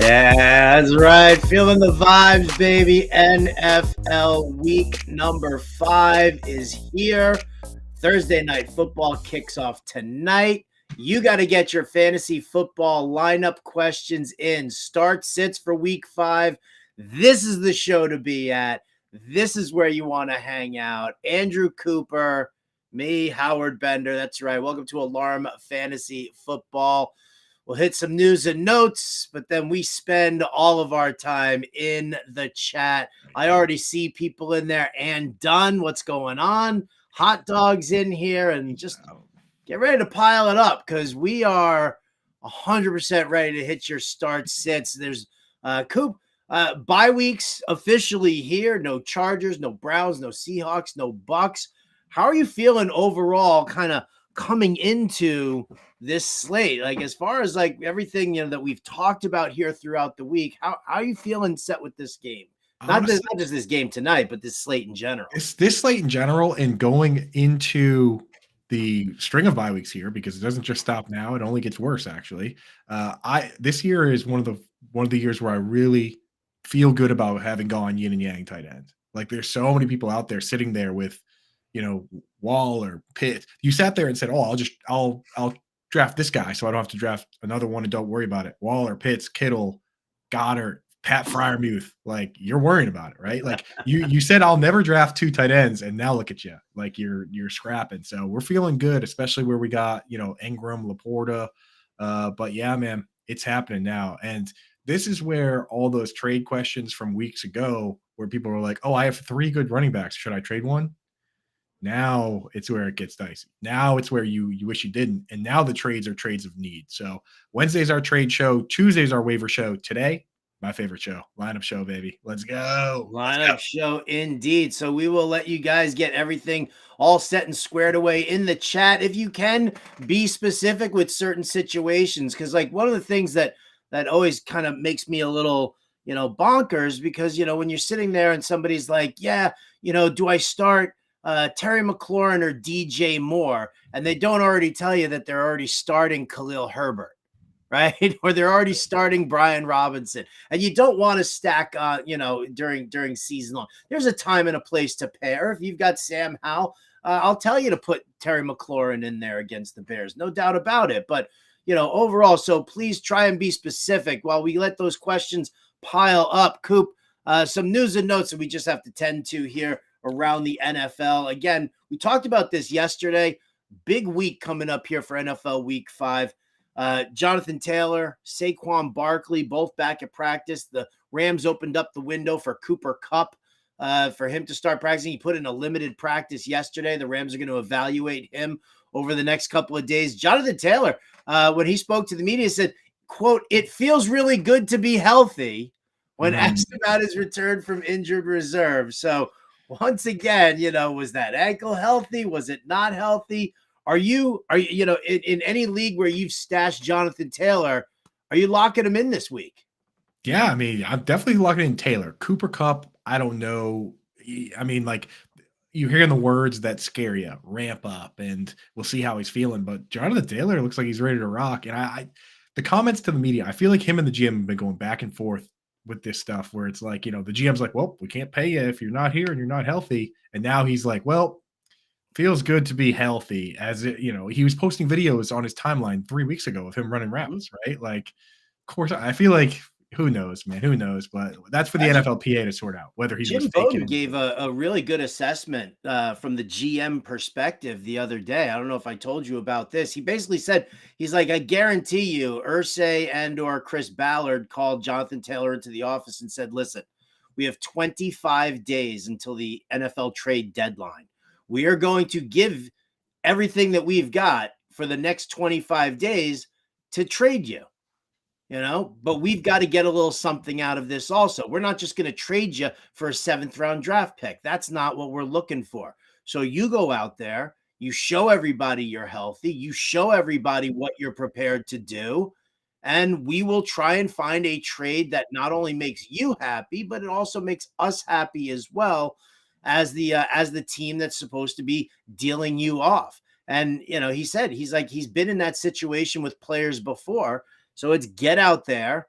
Yeah, that's right. Feeling the vibes, baby. NFL week number 5 is here. Thursday night football kicks off tonight. You got to get your fantasy football lineup questions in. Start sits for week 5. This is the show to be at. This is where you want to hang out. Andrew Cooper, me, Howard Bender. That's right. Welcome to Alarm Fantasy Football. We'll hit some news and notes, but then we spend all of our time in the chat. I already see people in there. And done. What's going on? Hot dogs in here, and just get ready to pile it up because we are 100% ready to hit your start sits. There's Coop. Bye weeks officially here. No Chargers, no Browns, no Seahawks, no Bucks. How are you feeling overall kind of coming into this slate? Like as far as like everything that we've talked about here throughout the week, how are you feeling set with this game? Not just this game tonight, but this slate in general. It's this slate in general, and going into the string of bye weeks here, because it doesn't just stop now; it only gets worse. Actually, this year is one of the years where I really feel good about having gone yin and yang tight end. Like there's so many people out there sitting there with, Wall or Pitt. You sat there and said, "Oh, I'll draft this guy, so I don't have to draft another one and don't worry about it." Waller, Pitts, Kittle, Goddard, Pat Fryermuth, like you're worrying about it, right? Like you said, I'll never draft 2 tight ends, and now look at you, like you're scrapping. So we're feeling good, especially where we got Ingram, Laporta. But yeah, man, it's happening now, and this is where all those trade questions from weeks ago, where people were like, "Oh, I have 3 good running backs. Should I trade one?" Now it's where it gets dicey. Now it's where you wish you didn't, and now the trades are trades of need. So Wednesday's our trade show, Tuesday's our waiver show. Today, my favorite show, lineup show, baby. Let's go. Lineup show indeed. So we will let you guys get everything all set and squared away in the chat. If you can be specific with certain situations, because like one of the things that always kind of makes me a little bonkers, because when you're sitting there and somebody's like, yeah, do I start Terry McLaurin or DJ Moore, and they don't already tell you that they're already starting Khalil Herbert, right? Or they're already starting Brian Robinson, and you don't want to stack, during season long. There's a time and a place to pair. If you've got Sam Howell, I'll tell you to put Terry McLaurin in there against the Bears, no doubt about it. But overall, so please try and be specific while we let those questions pile up. Coop, some news and notes that we just have to tend to here around the NFL. Again, we talked about this yesterday. Big week coming up here for NFL Week 5. Jonathan Taylor, Saquon Barkley, both back at practice. The Rams opened up the window for Cooper Kupp for him to start practicing. He put in a limited practice yesterday. The Rams are going to evaluate him over the next couple of days. Jonathan Taylor, when he spoke to the media, said, quote, "It feels really good to be healthy," when asked about his return from injured reserve. So once again, was that ankle healthy? Was it not healthy? Are you in any league where you've stashed Jonathan Taylor, are you locking him in this week? Yeah, I mean, I'm definitely locking in Taylor. Cooper Kupp, I don't know. I mean, like you're hearing the words that scare you, ramp up, and we'll see how he's feeling. But Jonathan Taylor looks like he's ready to rock. And the comments to the media, I feel like him and the GM have been going back and forth with this stuff where it's like, the GM's like, "Well, we can't pay you if you're not here and you're not healthy." And now he's like, "Well, feels good to be healthy." As it, he was posting videos on his timeline 3 weeks ago of him running routes, right? Like, of course, I feel like who knows, man? Who knows? But that's for the NFLPA to sort out whether he's Jim Bowden gave a really good assessment from the GM perspective the other day. I don't know if I told you about this. He basically said, he's like, "I guarantee you Irsay and or Chris Ballard called Jonathan Taylor into the office and said, listen, we have 25 days until the NFL trade deadline. We are going to give everything that we've got for the next 25 days to trade you. But we've got to get a little something out of this also. We're not just going to trade you for a 7th round draft pick. That's not what we're looking for. So you go out there, you show everybody you're healthy, you show everybody what you're prepared to do, and we will try and find a trade that not only makes you happy, but it also makes us happy as well as the team that's supposed to be dealing you off." And he said he's been in that situation with players before. So it's get out there,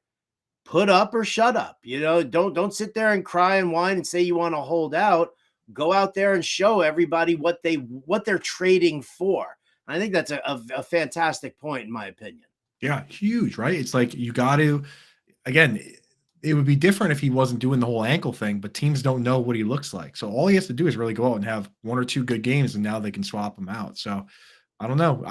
put up or shut up. Don't sit there and cry and whine and say you want to hold out. Go out there and show everybody what they're trading for. I think that's a fantastic point, in my opinion. Yeah, huge, right? It's like you got to, again, it would be different if he wasn't doing the whole ankle thing, but teams don't know what he looks like. So all he has to do is really go out and have 1 or 2 good games, and now they can swap him out. So I don't know.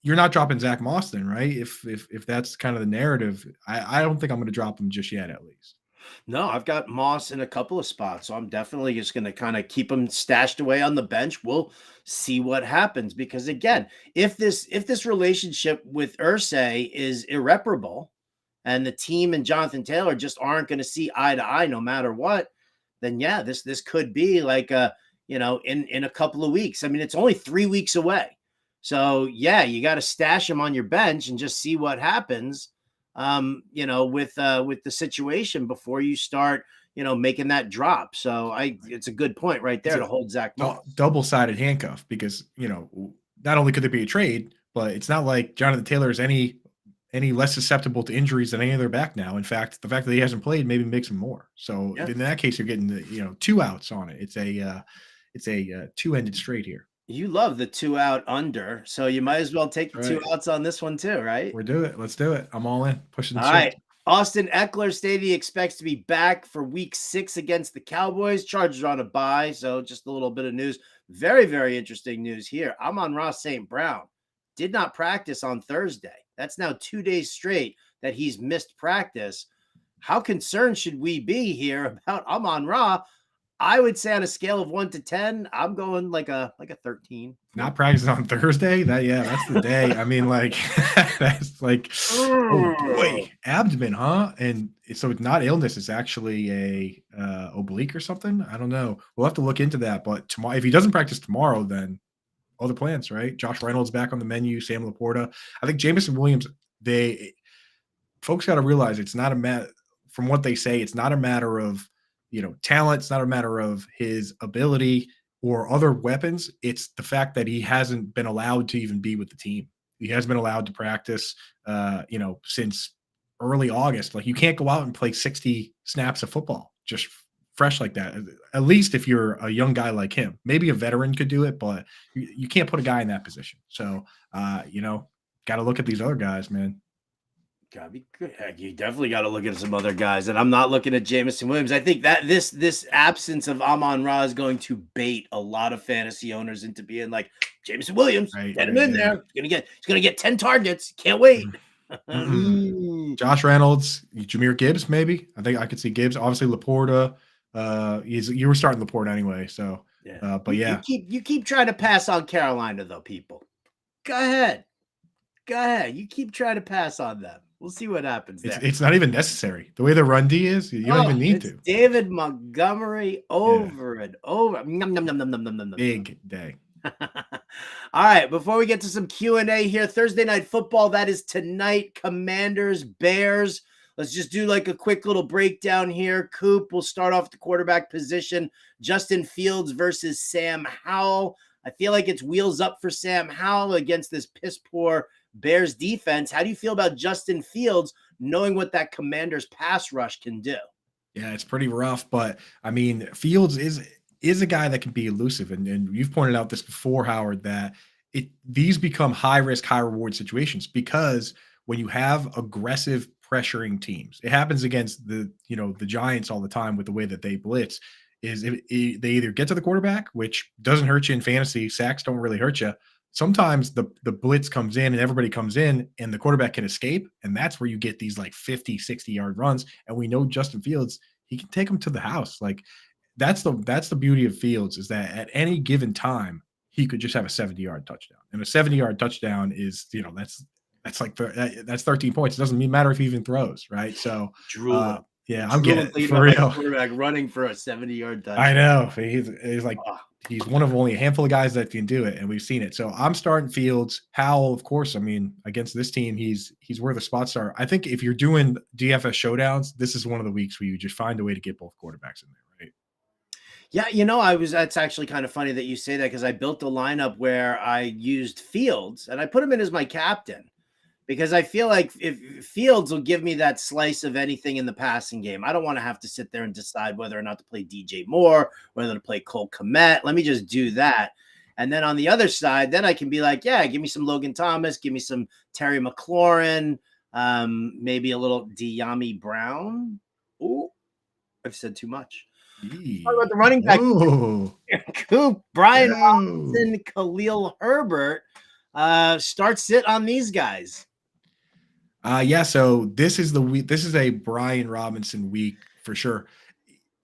You're not dropping Zach Moss then, right? If that's kind of the narrative, I don't think I'm going to drop him just yet, at least. No, I've got Moss in a couple of spots, so I'm definitely just going to kind of keep him stashed away on the bench. We'll see what happens, because again, if this relationship with Irsay is irreparable, and the team and Jonathan Taylor just aren't going to see eye to eye no matter what, then yeah, this could be like in a couple of weeks. I mean, it's only 3 weeks away. So yeah, you got to stash him on your bench and just see what happens. With the situation before you start, making that drop. So it's a good point right there to hold Zach Moss. Double-sided handcuff, because, not only could there be a trade, but it's not like Jonathan Taylor is any less susceptible to injuries than any other back now. In fact, the fact that he hasn't played maybe makes him more. So in that case, you're getting 2 outs on it. It's a 2-ended straight here. You love the 2 out under, so you might as well take the 2 outs on this one too, right? Let's do it. I'm all in. Pushing the all right. Austin Eckler stated he expects to be back for week 6 against the Cowboys. Chargers are on a bye, so just a little bit of news. Very, very interesting news here. Amon-Ra St. Brown did not practice on Thursday. That's now 2 days straight that he's missed practice. How concerned should we be here about Amon-Ra? I would say on a scale of 1 to 10, I'm going like a 13. Not practicing on Thursday? That's the day. I mean, like, that's like, oh boy, abdomen, huh? And so it's not illness, it's actually a oblique or something. I don't know. We'll have to look into that. But tomorrow, if he doesn't practice tomorrow, then other plans, right? Josh Reynolds back on the menu, Sam Laporta. I think Jameson Williams, folks got to realize it's not a matter, from what they say, it's not a matter of, talent. It's not a matter of his ability or other weapons. It's the fact that he hasn't been allowed to even be with the team. He hasn't been allowed to practice, since early August. Like, you can't go out and play 60 snaps of football just fresh like that. At least if you're a young guy like him, maybe a veteran could do it, but you can't put a guy in that position. So, got to look at these other guys, man. Gotta be good. You definitely got to look at some other guys, and I'm not looking at Jameson Williams. I think that this absence of Amon-Ra is going to bait a lot of fantasy owners into being like, Jameson Williams, get him in there. He's gonna get 10 targets. Can't wait. Josh Reynolds, Jahmyr Gibbs, maybe. I think I could see Gibbs. Obviously, Laporta. You were starting Laporta anyway, so yeah. But you keep trying to pass on Carolina though, people. Go ahead. You keep trying to pass on them. We'll see what happens there. It's not even necessary. The way the run D is, you don't even need to. David Montgomery over and over. Big day. All right, before we get to some Q&A here, Thursday Night Football, that is tonight, Commanders, Bears. Let's just do like a quick little breakdown here. Coop, we'll start off the quarterback position. Justin Fields versus Sam Howell. I feel like it's wheels up for Sam Howell against this piss-poor Bears defense. How do you feel about Justin Fields knowing what that Commanders pass rush can do? Yeah, it's pretty rough, but I mean, Fields is a guy that can be elusive, and you've pointed out this before, Howard, that these become high risk, high reward situations, because when you have aggressive pressuring teams, it happens against the Giants all the time with the way that they blitz. They either get to the quarterback, which doesn't hurt you in fantasy. Sacks don't really hurt you. Sometimes the blitz comes in and everybody comes in and the quarterback can escape. And that's where you get these like 50, 60-yard runs. And we know Justin Fields, he can take them to the house. Like, that's the beauty of Fields, is that at any given time, he could just have a 70-yard touchdown. And a 70-yard touchdown is, that's 13 points. It doesn't matter if he even throws, right? So, yeah, I'm getting it, for real. Quarterback running for a 70-yard touchdown. I know. He's like, he's one of only a handful of guys that can do it, and we've seen it. So I'm starting Fields. Howell, of course, I mean, against this team, he's where the spots are. I think if you're doing DFS showdowns, this is one of the weeks where you just find a way to get both quarterbacks in there, right? Yeah, that's actually kind of funny that you say that, because I built a lineup where I used Fields and I put him in as my captain. because I feel like if Fields will give me that slice of anything in the passing game, I don't want to have to sit there and decide whether or not to play DJ Moore, whether to play Cole Kmet. Let me just do that. And then on the other side, then I can be like, yeah, give me some Logan Thomas, give me some Terry McLaurin, maybe a little De'Ami Brown. Ooh, I've said too much. Talk about the running back. Coop, Brian Robinson, Khalil Herbert. Start sit on these guys. Yeah, so this is the week. This is a Brian Robinson week for sure.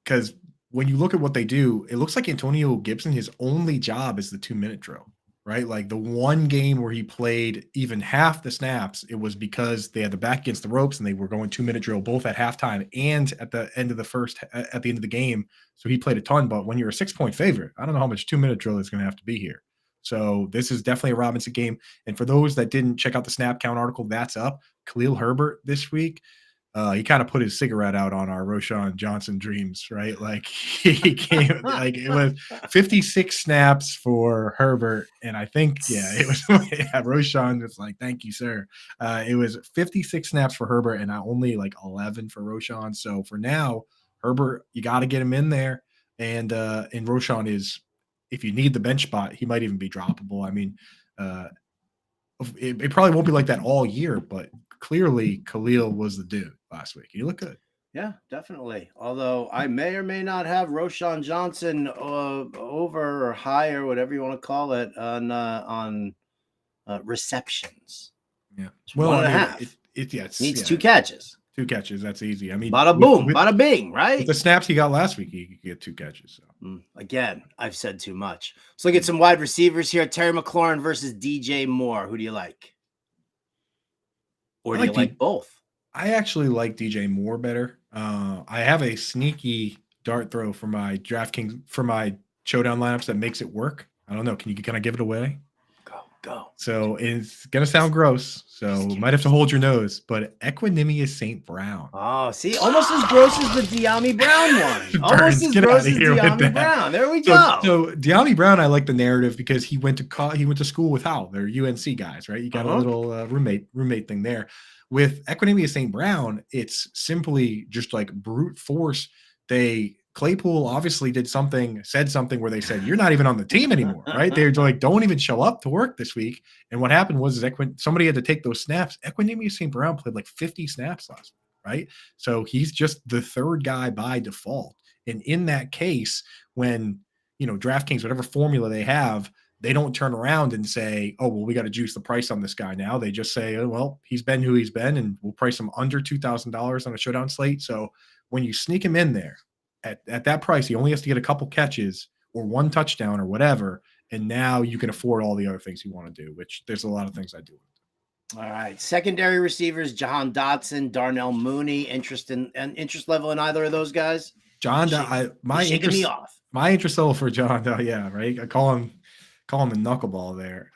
Because when you look at what they do, it looks like Antonio Gibson, his only job is the 2-minute drill, right? Like the one game where he played even half the snaps, it was because they had the back against the ropes and they were going 2-minute drill both at halftime and at the end of the game. So he played a ton. But when you're a 6-point favorite, I don't know how much 2-minute drill is going to have to be here. So this is definitely a Robinson game. And for those that didn't check out the snap count article, that's up. Khalil Herbert this week. He kind of put his cigarette out on our Roschon Johnson dreams, right? Like he came, like it was 56 snaps for Herbert, and I think it was Roschon was like, "Thank you, sir." It was 56 snaps for Herbert, and only like 11 for Roschon. So for now, Herbert, you got to get him in there, and Roschon is, if you need the bench spot, he might even be droppable. I mean, it probably won't be like that all year, but clearly Khalil was the dude last week. He looked good. Yeah, definitely. Although I may or may not have Roschon Johnson over or higher, whatever you want to call it, on receptions. Yeah. Well, 1.5. It needs 2 catches. 2 catches. That's easy. I mean, bada boom, bada bing, right? With the snaps he got last week, he could get 2 catches. So. Again, I've said too much. Let's look at some wide receivers here. Terry McLaurin versus DJ Moore. Who do you like? Or do you like both? I actually like DJ Moore better. I have a sneaky dart throw for my DraftKings for my showdown lineups that makes it work. I don't know. Can I give it away? Go. So it's gonna sound gross. So might have to hold your nose. But Equanimous St. Brown. Oh, see, almost as gross as the De'Ami Brown one. Almost as gross as De'Ami Brown. There we go. So De'Ami Brown, I like the narrative because he went to school with Howell. They're UNC guys, right? You got a little roommate thing there. With Equanimous St. Brown, it's simply just like brute force. Claypool obviously said something where they said, you're not even on the team anymore, right? They're like, don't even show up to work this week. And what happened was somebody had to take those snaps. Equanimous St. Brown played like 50 snaps last week, right? So he's just the third guy by default. And in that case, when, DraftKings, whatever formula they have, they don't turn around and say, oh, well, we got to juice the price on this guy now. They just say, oh, well, he's been who he's been, and we'll price him under $2,000 on a showdown slate. So when you sneak him in there, at that price, he only has to get a couple catches or 1 touchdown or whatever, and now you can afford all the other things you want to do, which there's a lot of things I do. All right. Secondary receivers, Jahan Dotson, Darnell Mooney. Interest level in either of those guys? My interest level for John, yeah, right? I call him the knuckleball there.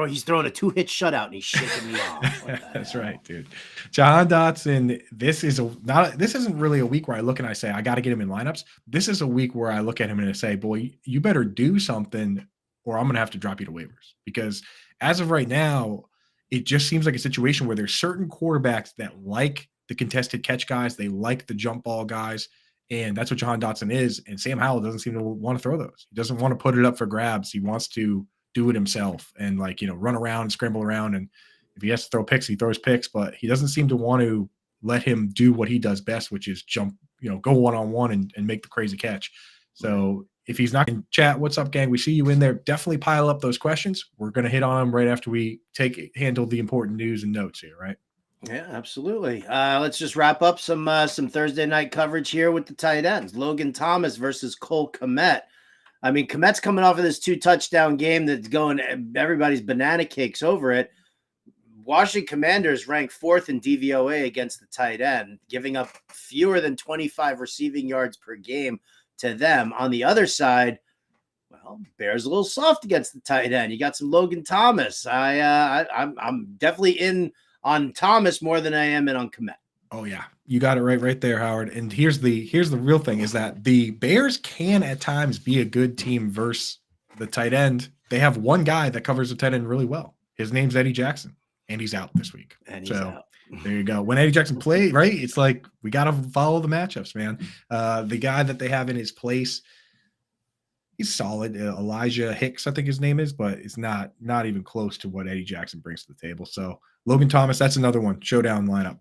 He's throwing a 2-hit shutout and he's shaking me off. That's right, dude. Jahan Dotson. This isn't really a week where I look and I say I got to get him in lineups. This is a week where I look at him and I say, boy, you better do something, or I'm going to have to drop you to waivers, because as of right now, it just seems like a situation where there's certain quarterbacks that like the contested catch guys, they like the jump ball guys. And that's what Jahan Dotson is. And Sam Howell doesn't seem to want to throw those. He doesn't want to put it up for grabs. He wants to do it himself and run around and scramble around. And if he has to throw picks, he throws picks, but he doesn't seem to want to let him do what he does best, which is jump, go one-on-one and make the crazy catch. So if he's not in chat, what's up, gang? We see you in there. Definitely pile up those questions. We're going to hit on them right after we handle the important news and notes here, right? Yeah, absolutely. Let's just wrap up some Thursday night coverage here with the tight ends. Logan Thomas versus Cole Kmet. I mean, Kmet's coming off of this 2-touchdown game that's going, everybody's banana cakes over it. Washington Commanders rank 4th in DVOA against the tight end, giving up fewer than 25 receiving yards per game to them. On the other side, well, Bears a little soft against the tight end. You got some Logan Thomas. I'm definitely in on Thomas more than I am in on Kmet. Oh yeah, you got it right there, Howard. And here's the real thing is that the Bears can at times be a good team versus the tight end. They have one guy that covers the tight end really well. His name's Eddie Jackson. and he's out this week. And he's so out. there you go. When Eddie Jackson play, right? It's like we got to follow the matchups, man. The guy that they have in his place, he's solid. Elijah Hicks, I think his name is, but it's not even close to what Eddie Jackson brings to the table. So Logan Thomas, that's another one. Showdown lineup.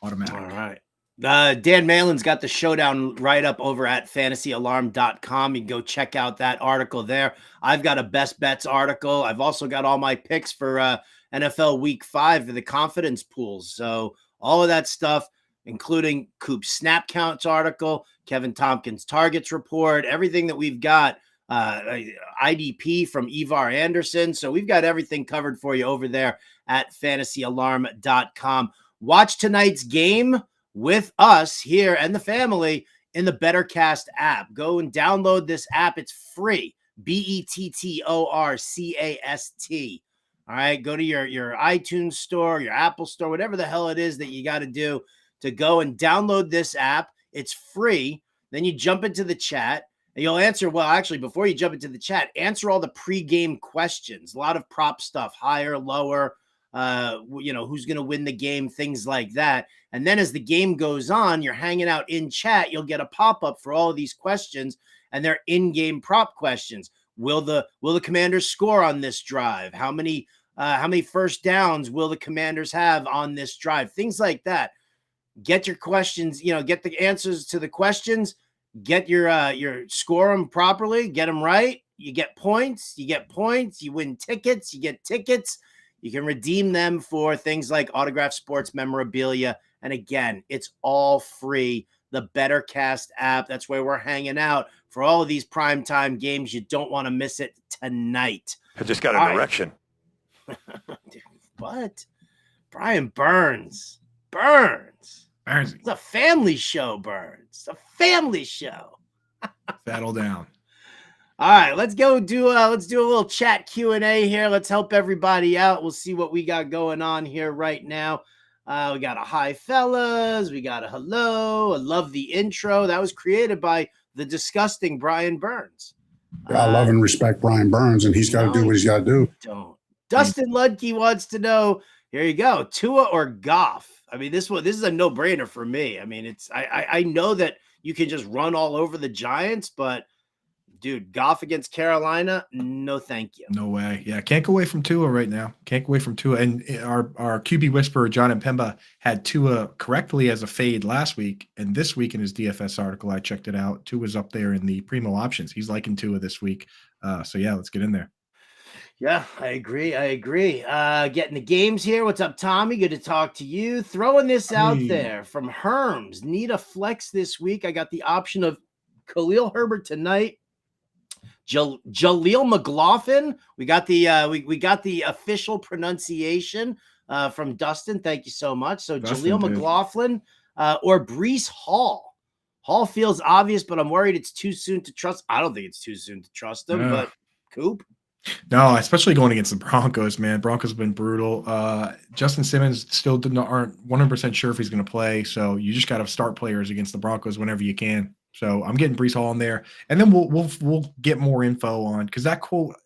Automatic. All right. Dan Malin's got the showdown right up over at fantasyalarm.com. You can go check out that article there. I've got a best bets article. I've also got all my picks for NFL Week 5 for the confidence pools. So all of that stuff, including Coop's snap counts article, Kevin Tompkins targets report, everything that we've got, IDP from Ivar Anderson. So we've got everything covered for you over there at fantasyalarm.com. Watch tonight's game with us here and the family in the BetterCast app. Go and download this app. It's free. BETTORCAST. All right. Go to your iTunes store, your Apple store, whatever the hell it is that you got to do to go and download this app. It's free. Then you jump into the chat and you'll answer. Well, actually, before you jump into the chat, answer all the pregame questions. A lot of prop stuff, higher, lower, who's going to win the game, things like that. And then as the game goes on, you're hanging out in chat, you'll get a pop-up for all of these questions, and they're in-game prop questions. Will the Commanders score on this drive? How many first downs will the Commanders have on this drive? Things like that. Get your questions, get the answers to the questions, get your score them properly, get them right. You get points, you win tickets, you get tickets. You can redeem them for things like autographed sports memorabilia. And again, it's all free. The BetterCast app. That's where we're hanging out for all of these primetime games. You don't want to miss it tonight. I just got an erection. What? Brian Burns. Burns. It's a family show, Burns. It's a family show. Settle down. All right, let's do a little chat Q&A here. Let's help everybody out. We'll see what we got going on here right now. We got a hi, fellas. We got a hello. I love the intro. That was created by the disgusting Brian Burns. I love and respect Brian Burns, and he's got to do what he's got to do. Don't. Dustin Ludke wants to know, here you go, Tua or Goff? I mean, this is a no-brainer for me. I mean, I know that you can just run all over the Giants, but dude, Goff against Carolina, no thank you. No way. Yeah, can't go away from Tua right now. Can't go away from Tua. And our QB whisperer, John Mpemba, had Tua correctly as a fade last week. And this week in his DFS article, I checked it out. Tua's up there in the primo options. He's liking Tua this week. So, yeah, let's get in there. Yeah, I agree. Getting the games here. What's up, Tommy? Good to talk to you. Throwing this out there from Herms. Need a flex this week. I got the option of Khalil Herbert tonight. Jaleel McLaughlin. We got the we got the official pronunciation from Dustin. Thank you so much. So Dustin, Jaleel McLaughlin or Breece Hall. Hall feels obvious, but I'm worried it's too soon to trust. I don't think it's too soon to trust him, but Coop. No, especially going against the Broncos, man. Broncos have been brutal. Justin Simmons still aren't 100% sure if he's going to play, so you just got to start players against the Broncos whenever you can. So I'm getting Breece Hall in there, and then we'll get more info on, because that quote,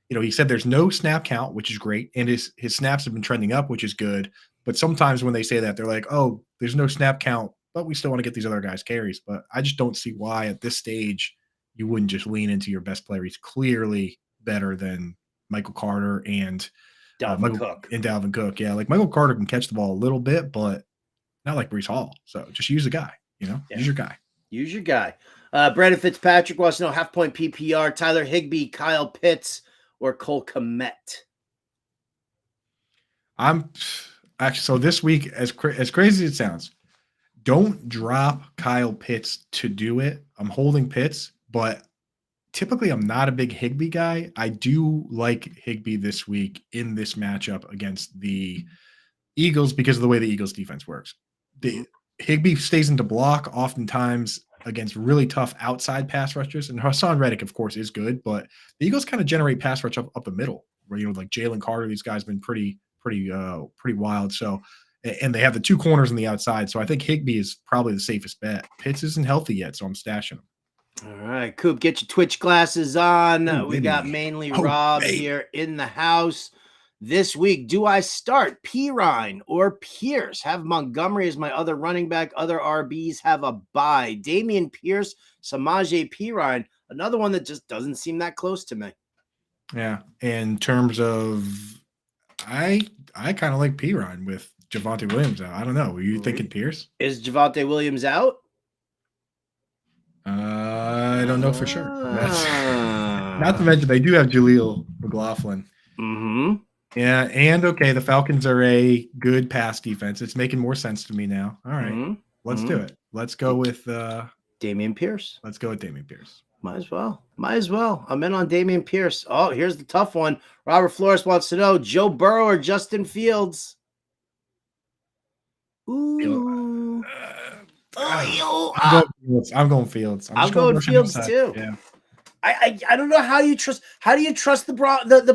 he said there's no snap count, which is great, and his snaps have been trending up, which is good. But sometimes when they say that, they're like, oh, there's no snap count, but we still want to get these other guys carries. But I just don't see why at this stage you wouldn't just lean into your best player. He's clearly better than Michael Carter and Dalvin Cook. Yeah, like Michael Carter can catch the ball a little bit, but not like Breece Hall. So just use the guy, use your guy. Use your guy. Brandon Fitzpatrick wants to know half-point PPR, Tyler Higbee, Kyle Pitts, or Cole Kmet. I'm actually, so this week, as crazy as it sounds, don't drop Kyle Pitts to do it. I'm holding Pitts, but typically I'm not a big Higbee guy. I do like Higbee this week in this matchup against the Eagles because of the way the Eagles defense works. Higbee stays into block oftentimes against really tough outside pass rushers. And Hassan Reddick, of course, is good, but the Eagles kind of generate pass rush up the middle, where, like Jalen Carter, these guys have been pretty wild. So, and they have the two corners on the outside. So I think Higbee is probably the safest bet. Pitts isn't healthy yet, so I'm stashing him. All right, Coop, get your Twitch glasses on. We got mainly Rob here in the house. this week. Do I start Pirine or Pierce? Have Montgomery as my other running back. Other RBs have a bye. Damian Pierce, Samaje Pirine, another one that just doesn't seem that close to me. Yeah. In terms of, I kind of like Pirine with Javonte Williams out. I don't know. Were you thinking Pierce? Is Javonte Williams out? I don't know for sure. Not to mention they do have Jaleel McLaughlin. Mm-hmm. Yeah, and okay, the Falcons are a good pass defense. It's making more sense to me now. All right, let's do it. Let's go with Damian Pierce. Let's go with Damian Pierce. Might as well. I'm in on Damian Pierce. Oh, here's the tough one. Robert Flores wants to know Joe Burrow or Justin Fields. Ooh. I'm going Fields. I'm going Fields too. Yeah. I don't know how you trust the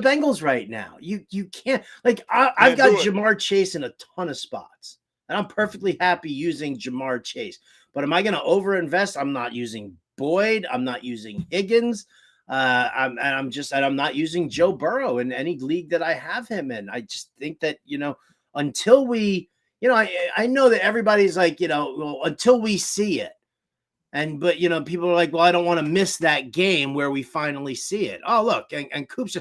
Bengals right now. You can't, like, I've got Jamar Chase in a ton of spots, and I'm perfectly happy using Jamar Chase. But am I going to overinvest? I'm not using Boyd. I'm not using Higgins. I'm not using Joe Burrow in any league that I have him in. I just think that, until we, I know that everybody's like, well, until we see it. But people are like, well, I don't want to miss that game where we finally see it. Oh, look, and Coop's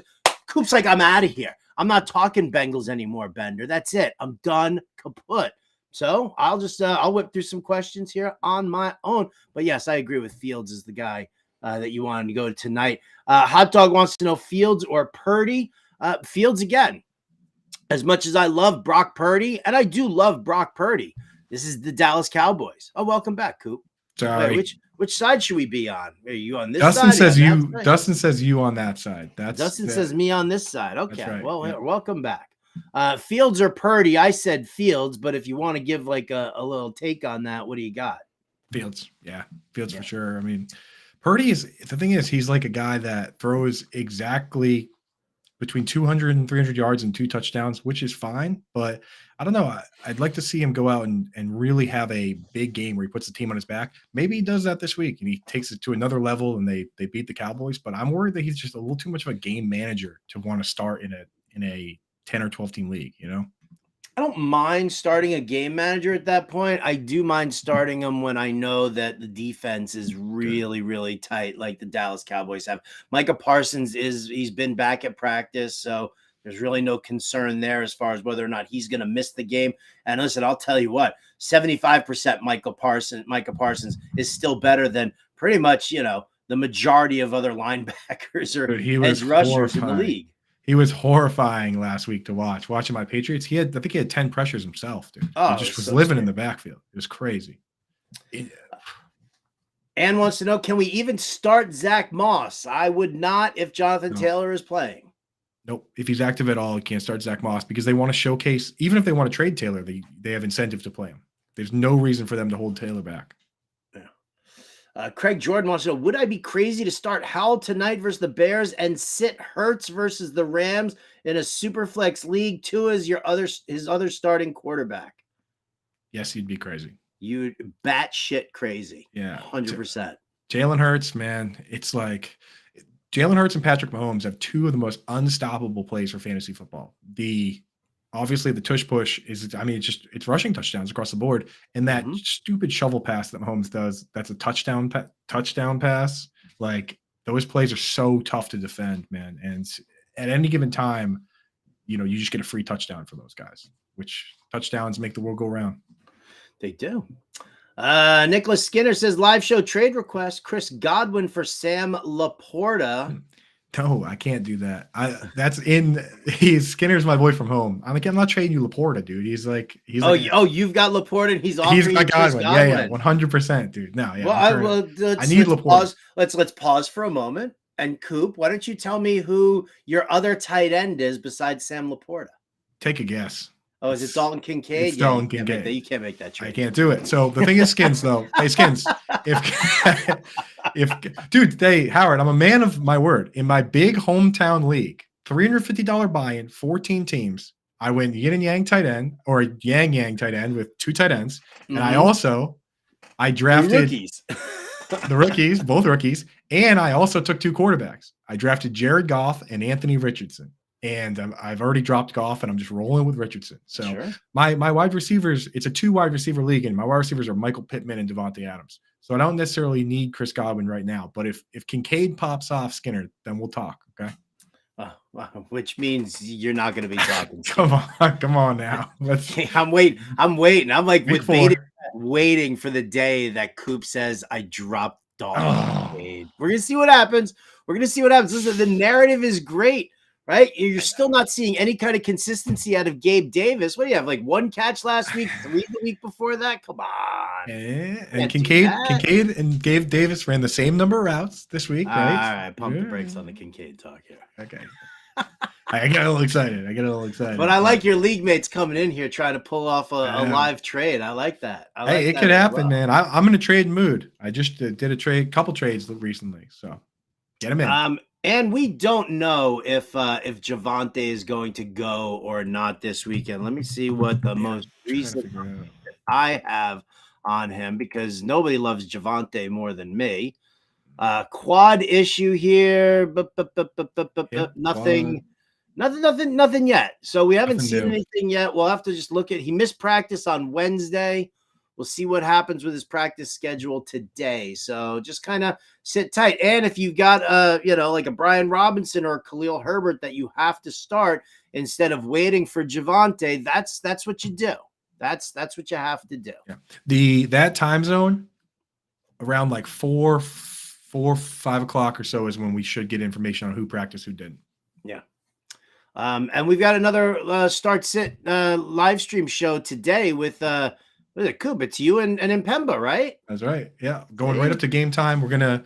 like, I'm out of here. I'm not talking Bengals anymore, Bender. That's it. I'm done, kaput. So I'll just I'll whip through some questions here on my own. But yes, I agree with Fields is the guy that you wanted to go to tonight. Hot Dog wants to know Fields or Purdy. Fields again. As much as I love Brock Purdy, and I do love Brock Purdy, this is the Dallas Cowboys. Oh, welcome back, Coop. Sorry. Wait, which side should we be on? Are you on this Dustin side? Dustin says you on that side. Dustin says me on this side. Okay. Right. Well, yeah. Welcome back. Fields or Purdy? I said Fields, but if you want to give like a little take on that, what do you got? Fields. Yeah. Fields for sure. I mean, Purdy the thing is, he's like a guy that throws exactly between 200 and 300 yards and 2 touchdowns, which is fine. But I don't know. I'd like to see him go out and really have a big game where he puts the team on his back. Maybe he does that this week and he takes it to another level and they beat the Cowboys. But I'm worried that he's just a little too much of a game manager to want to start in a 10 or 12 team league, I don't mind starting a game manager at that point. I do mind starting him when I know that the defense is really, really tight, like the Dallas Cowboys have. Micah Parsons he's been back at practice, so there's really no concern there as far as whether or not he's going to miss the game. And listen, I'll tell you what, 75% Micah Parsons is still better than pretty much, the majority of other linebackers or edge rushers in the league. He was horrifying last week to watch. Watching my Patriots, I think he had 10 pressures himself, dude. Oh, he just was living in the backfield. It was crazy. Ann wants to know, can we even start Zach Moss? I would not if Jonathan Taylor is playing. Nope. If he's active at all, you can't start Zach Moss because they want to showcase, even if they want to trade Taylor, they have incentive to play him. There's no reason for them to hold Taylor back. Craig Jordan wants to know, would I be crazy to start Howell tonight versus the Bears and sit Hurts versus the Rams in a super flex league? Tua is his other starting quarterback. Yes, you'd be crazy. You'd batshit crazy. Yeah. 100%. Jalen Hurts, man, it's like Jalen Hurts and Patrick Mahomes have 2 of the most unstoppable plays for fantasy football. Obviously, the tush push it's rushing touchdowns across the board. And that stupid shovel pass that Mahomes does, that's a touchdown pass. Like, those plays are so tough to defend, man. And at any given time, you just get a free touchdown for those guys, which touchdowns make the world go round. They do. Nicholas Skinner says, live show trade request, Chris Godwin for Sam Laporta. No, I can't do that. Skinner's my boy from home. I'm not trading you Laporta, dude. You've got Laporta and he's offering you Godwin. Yeah, 100%, dude. No, yeah. I need Laporta. Let's pause for a moment. And Coop, why don't you tell me who your other tight end is besides Sam Laporta? Take a guess. Oh, is it Dalton Kincaid? It's Dalton Kincaid. You can't make that trade. I can't do it. So the thing is, Skins, though. Hey, Skins, Howard, I'm a man of my word. In my big hometown league, $350 buy-in, 14 teams. I went yin and yang tight end, or yang tight end with 2 tight ends. And I drafted the rookies, both rookies. And I also took 2 quarterbacks. I drafted Jared Goff and Anthony Richardson. and I've already dropped Goff, and I'm just rolling with Richardson. So Sure. my wide receivers, it's a 2 wide receiver league, and my wide receivers are Michael Pittman and Devontae Adams. So I don't necessarily need Chris Godwin right now. But if Kincaid pops off Skinner, then we'll talk. Okay. Which means you're not going to be talking. Come on now. I'm waiting. I'm like Week waiting for the day that Coop says I dropped Dalton. We're gonna see what happens. Listen, the narrative is great, right? You're still not seeing any kind of consistency out of Gabe Davis. What do you have? Like 1 catch last week, 3 the week before that? Come on. And Kincaid and Gabe Davis ran the same number of routes this week, right? All right, pump the brakes on the Kincaid talk here. Okay. I got a little excited. But I like your league mates coming in here trying to pull off a live trade. I like that. Hey, it could happen, man. I'm in a trade mood. I just did a couple trades recently, so get them in. And we don't know if Javonte is going to go or not this weekend. Let me see what the most recent I have on him, because nobody loves Javonte more than me. Quad issue here, nothing yet. So we haven't seen anything yet. We'll have to just look at. He missed practice on Wednesday. We'll see what happens with his practice schedule today. So just kind of sit tight. And if you've got like a Brian Robinson or a Khalil Herbert that you have to start instead of waiting for Javonte, that's what you do. That's what you have to do. Yeah. That time zone around like 4, 5 o'clock or so is when we should get information on who practiced, who didn't. Yeah. And we've got another start sit live stream show today with what is it, Coop? It's you and Impemba, right? That's right. Yeah. Going right up to game time.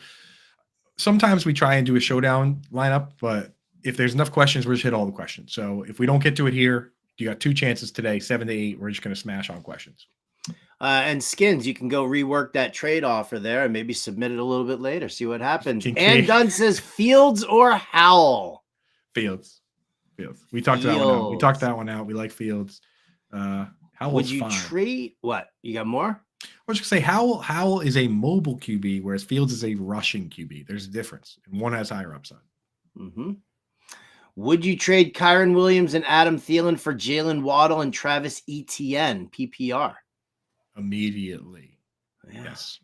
Sometimes we try and do a showdown lineup, but if there's enough questions, we'll just hit all the questions. So if we don't get to it here, you got 2 chances today, 7 to 8. We're just going to smash on questions. And Skins, you can go rework that trade offer there and maybe submit it a little bit later. See what happens. And Dunn says Fields or Howell. Fields. We talked that one out. We like Fields. Would you trade what? You got more? I was just gonna say Howell is a mobile QB, whereas Fields is a rushing QB. There's a difference, and one has higher upside. Mm-hmm. Would you trade Kyron Williams and Adam Thielen for Jalen Waddle and Travis Etienne PPR? Immediately. Yeah. Yes.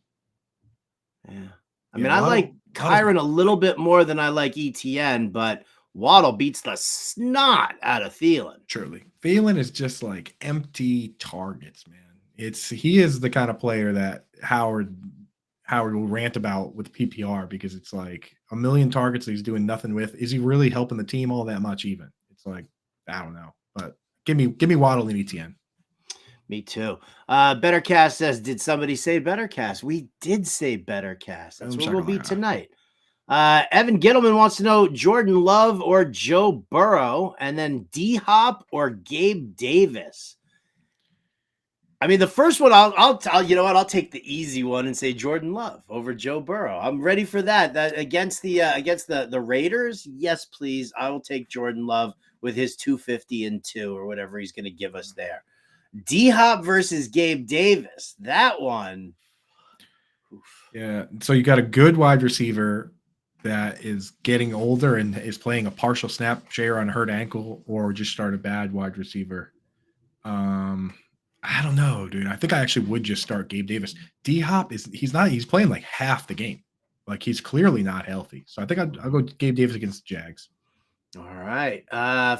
Yeah. I mean, I like Kyron a little bit more than I like Etienne, but Waddle beats the snot out of Thielen. Truly. Thielen is just like empty targets, man. He is the kind of player that Howard will rant about with PPR, because it's like a million targets that he's doing nothing with. Is he really helping the team all that much even? It's like, I don't know. But give me Waddle and Etienne. Me too. Bettercast says, did somebody say Bettercast? We did say Bettercast. That's what we'll be tonight. Evan Gittleman wants to know Jordan Love or Joe Burrow, and then D-Hop or Gabe Davis. I mean, the first one, I'll take the easy one and say Jordan Love over Joe Burrow. I'm ready for that. That against the Raiders, yes, please. I will take Jordan Love with his 250 and 2 or whatever he's going to give us there. D-Hop versus Gabe Davis. That one. Oof. Yeah. So you got a good wide receiver that is getting older and is playing a partial snap share on a hurt ankle, or just start a bad wide receiver. I don't know, dude. I think I actually would just start Gabe Davis. D-Hop he's playing like half the game. Like, he's clearly not healthy. So I think I'll go Gabe Davis against the Jags. All right.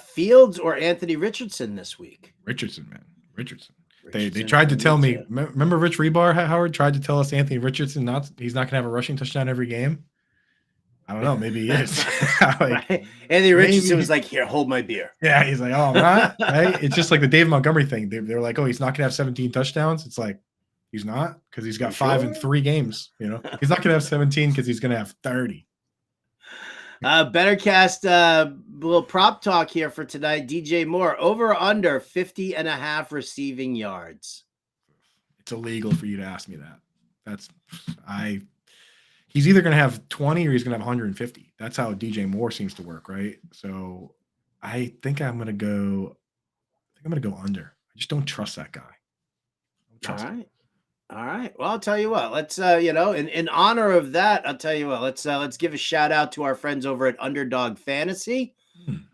Fields or Anthony Richardson this week? Richardson, man. Richardson. They tried to tell me, remember Rich Rebar, Howard, tried to tell us Anthony Richardson he's not going to have a rushing touchdown every game? I don't know. Maybe he is. Right. Anthony Richardson was like, here, hold my beer. Yeah, he's like, oh, I'm not. Right? It's just like the David Montgomery thing. They're like, oh, he's not going to have 17 touchdowns. It's like, he's not, because he's got 5 in 3 games. He's not going to have 17 because he's going to have 30. Bettercast, little prop talk here for tonight. DJ Moore, over or under 50.5 receiving yards. It's illegal for you to ask me that. He's either going to have 20 or he's going to have 150. That's how DJ Moore seems to work, right? So I think I'm going to go under. I just don't trust that guy. All right. Well, I'll tell you what. Let's in honor of that, I'll tell you what. Let's give a shout out to our friends over at Underdog Fantasy.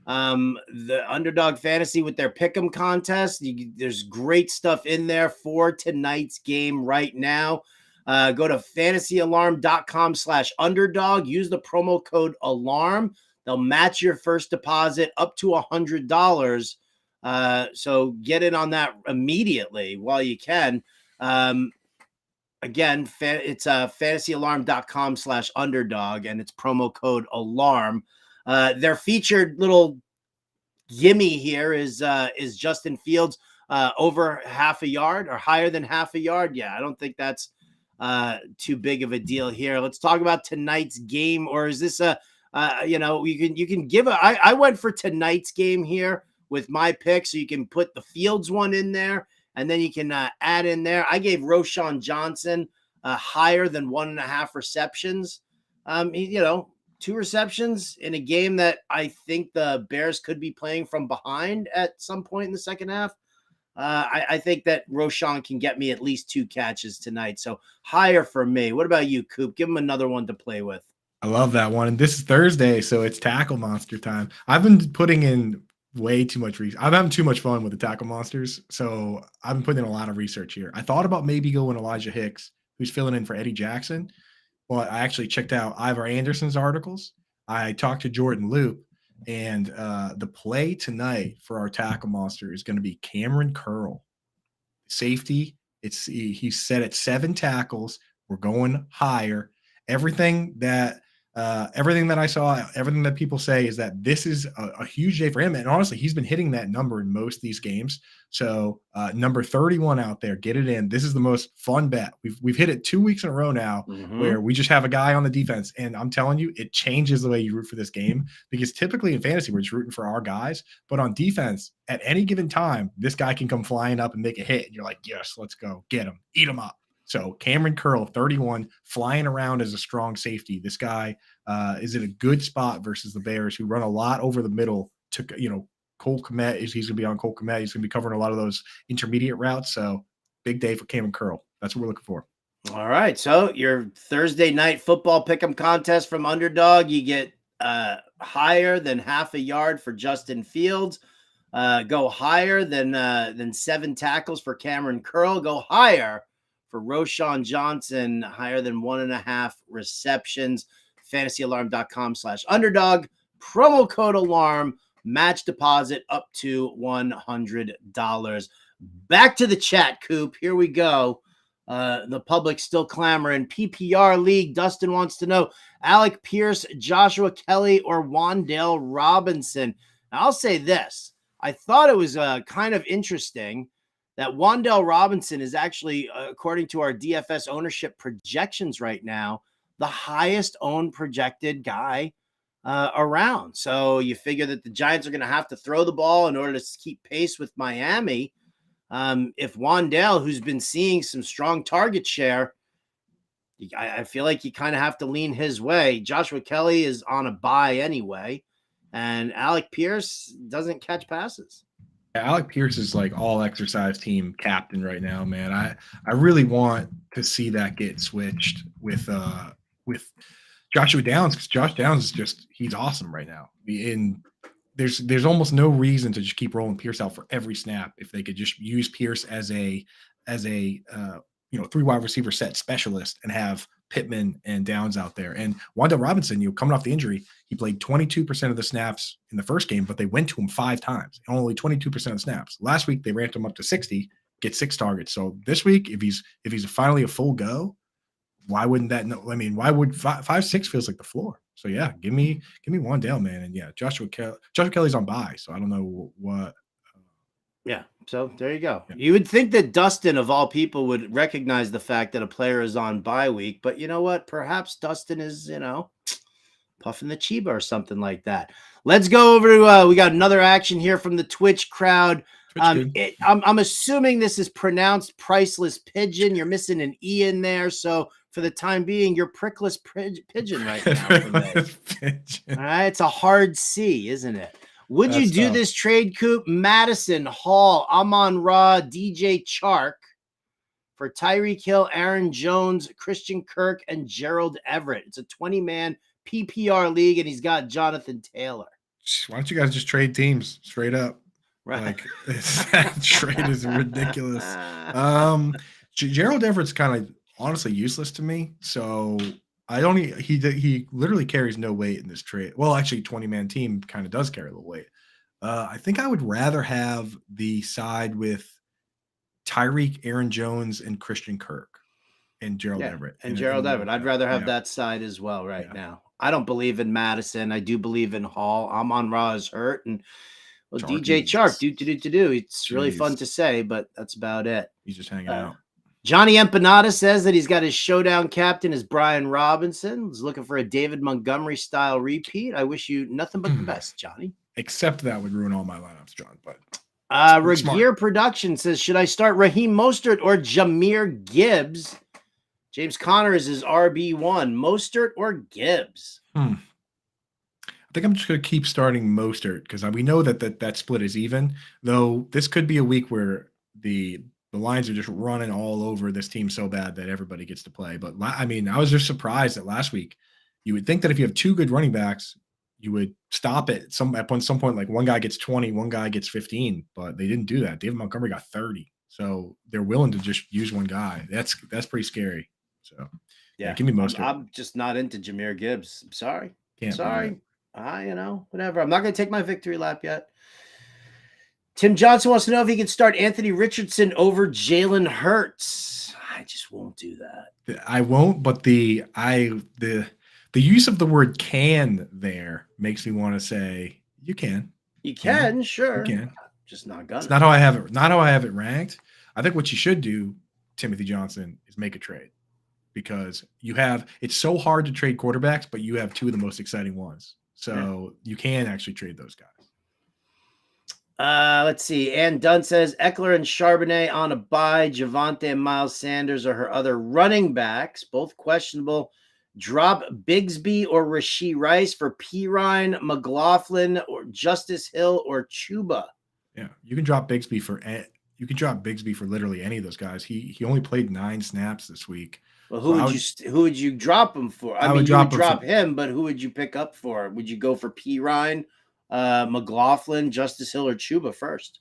The Underdog Fantasy with their Pick'em contest. There's great stuff in there for tonight's game right now. Go to fantasyalarm.com/underdog. Use the promo code ALARM. They'll match your first deposit up to $100. So get in on that immediately while you can. Again, it's fantasyalarm.com/underdog, and it's promo code ALARM. Their featured little gimme here is Justin Fields over half a yard or higher than half a yard. Yeah, I don't think that's too big of a deal here. Let's talk about tonight's game. Or is this you can give I went for tonight's game here with my pick, so you can put the Fields one in there, and then you can add in there. I gave Roschon Johnson higher than 1.5 receptions. 2 receptions in a game that I think the Bears could be playing from behind at some point in the second half. I think that Roschon can get me at least 2 catches tonight. So higher for me. What about you, Coop? Give him another one to play with. I love that one. And this is Thursday, so it's tackle monster time. I've been putting in way too much research. I'm having too much fun with the tackle monsters, so I've been putting in a lot of research here. I thought about maybe going Elijah Hicks, who's filling in for Eddie Jackson. Well, I actually checked out Ivor Anderson's articles. I talked to Jordan Loop, and the play tonight for our tackle monster is going to be Cameron Curl, safety. He's set at 7 tackles. We're going higher. Everything that I saw, everything that people say is that this is a huge day for him. And honestly, he's been hitting that number in most of these games. So number 31 out there, get it in. This is the most fun bet. We've hit it 2 weeks in a row now where we just have a guy on the defense. And I'm telling you, it changes the way you root for this game, because typically in fantasy, we're just rooting for our guys. But on defense, at any given time, this guy can come flying up and make a hit. And you're like, yes, let's go. Get him. Eat him up. So Cameron Curl, 31, flying around as a strong safety. This guy is in a good spot versus the Bears, who run a lot over the middle. Cole Kmet he's going to be on Cole Kmet. He's going to be covering a lot of those intermediate routes. So big day for Cameron Curl. That's what we're looking for. All right. So your Thursday night football pick'em contest from Underdog, you get higher than half a yard for Justin Fields. Go higher than 7 tackles for Cameron Curl. Go higher for Roschon Johnson, higher than 1.5 receptions. FantasyAlarm.com/underdog. Promo code ALARM. Match deposit up to $100. Back to the chat, Coop. Here we go. The public still clamoring. PPR league. Dustin wants to know Alec Pierce, Joshua Kelly, or Wan'Dale Robinson. Now, I'll say this. I thought it was kind of interesting that Wan'Dale Robinson is actually, according to our DFS ownership projections right now, the highest owned projected guy around. So you figure that the Giants are going to have to throw the ball in order to keep pace with Miami. If Wan'Dale, who's been seeing some strong target share, I feel like you kind of have to lean his way. Joshua Kelly is on a bye anyway, and Alec Pierce doesn't catch passes. Alec Pierce is like all exercise team captain right now, man. I really want to see that get switched with Joshua Downs, because Josh Downs is he's awesome right now. There's almost no reason to just keep rolling Pierce out for every snap if they could just use Pierce as a 3 wide receiver set specialist and have Pittman and Downs out there. And Wan'Dale Robinson, coming off the injury, he played 22% of the snaps in the first game, but they went to him 5 times, only 22% of the snaps. Last week they ramped him up to 60, get 6 targets. So this week, if he's finally a full go, why wouldn't that? No, I mean, why would 5-6 feels like the floor? So yeah, give me Wan'Dale, man, and yeah, Joshua Kelly's on bye, so I don't know what. Yeah, so there you go. Yeah. You would think that Dustin, of all people, would recognize the fact that a player is on bye week, but you know what? Perhaps Dustin is, puffing the Chiba or something like that. Let's go over to we got another action here from the Twitch crowd. I'm assuming this is pronounced Priceless Pigeon. You're missing an E in there, so for the time being, you're Prickless Pigeon right now. All right, it's a hard C, isn't it? Would you do this trade, Coop? Madison, Hall, Amon-Ra, DJ Chark for Tyreek Hill, Aaron Jones, Christian Kirk, and Gerald Everett. It's a 20-man PPR league, and he's got Jonathan Taylor. Why don't you guys just trade teams straight up? Right. Like that trade is ridiculous. Gerald Everett's kind of honestly useless to me. So I don't. He literally carries no weight in this trade. Well, actually, 20-man team kind of does carry a little weight. I think I would rather have the side with Tyreek, Aaron Jones, and Christian Kirk, and Gerald Everett. And Gerald Everett. I'd rather have that side as well now. I don't believe in Madison. I do believe in Hall. Amon-Ra is hurt, and DJ Chark, do. It's really fun to say, but that's about it. He's just hanging out. Johnny Empanada says that he's got his showdown captain as Brian Robinson. He's looking for a David Montgomery style repeat. I wish you nothing but the best, Johnny. Except that would ruin all my lineups, John. But Regear Production says, should I start Raheem Mostert or Jahmyr Gibbs? James Conner is his RB1. Mostert or Gibbs? I think I'm just going to keep starting Mostert because we know that split is even. Though this could be a week where the Lions are just running all over this team so bad that everybody gets to play. But I was just surprised that last week you would think that if you have two good running backs, you would stop it at some point. Like one guy gets 20, one guy gets 15, but they didn't do that. David Montgomery got 30, so they're willing to just use one guy. That's pretty scary. So yeah, give me Mostert. I'm just not into Jahmyr Gibbs. I'm sorry. Sorry. Whatever. I'm not going to take my victory lap yet. Tim Johnson wants to know if he can start Anthony Richardson over Jalen Hurts. I just won't do that. I won't, but the use of the word "can" there makes me want to say you can. You can, sure. You can. Just not gonna. It's not how I have it. Not how I have it ranked. I think what you should do, Timothy Johnson, is make a trade because it's so hard to trade quarterbacks, but you have two of the most exciting ones. So you can actually trade those guys. Let's see. Ann Dunn says Eckler and Charbonnet on a bye. Javonte and Miles Sanders are her other running backs, both questionable. Drop Bigsby or Rashee Rice for Pirine, McLaughlin, or Justice Hill or Chuba. Yeah, you can drop Bigsby for literally any of those guys. He only played 9 snaps this week. Well, who would you drop him for? I mean, you would drop him, but who would you pick up for? Would you go for Pirine, McLaughlin, Justice Hill, or Chuba first?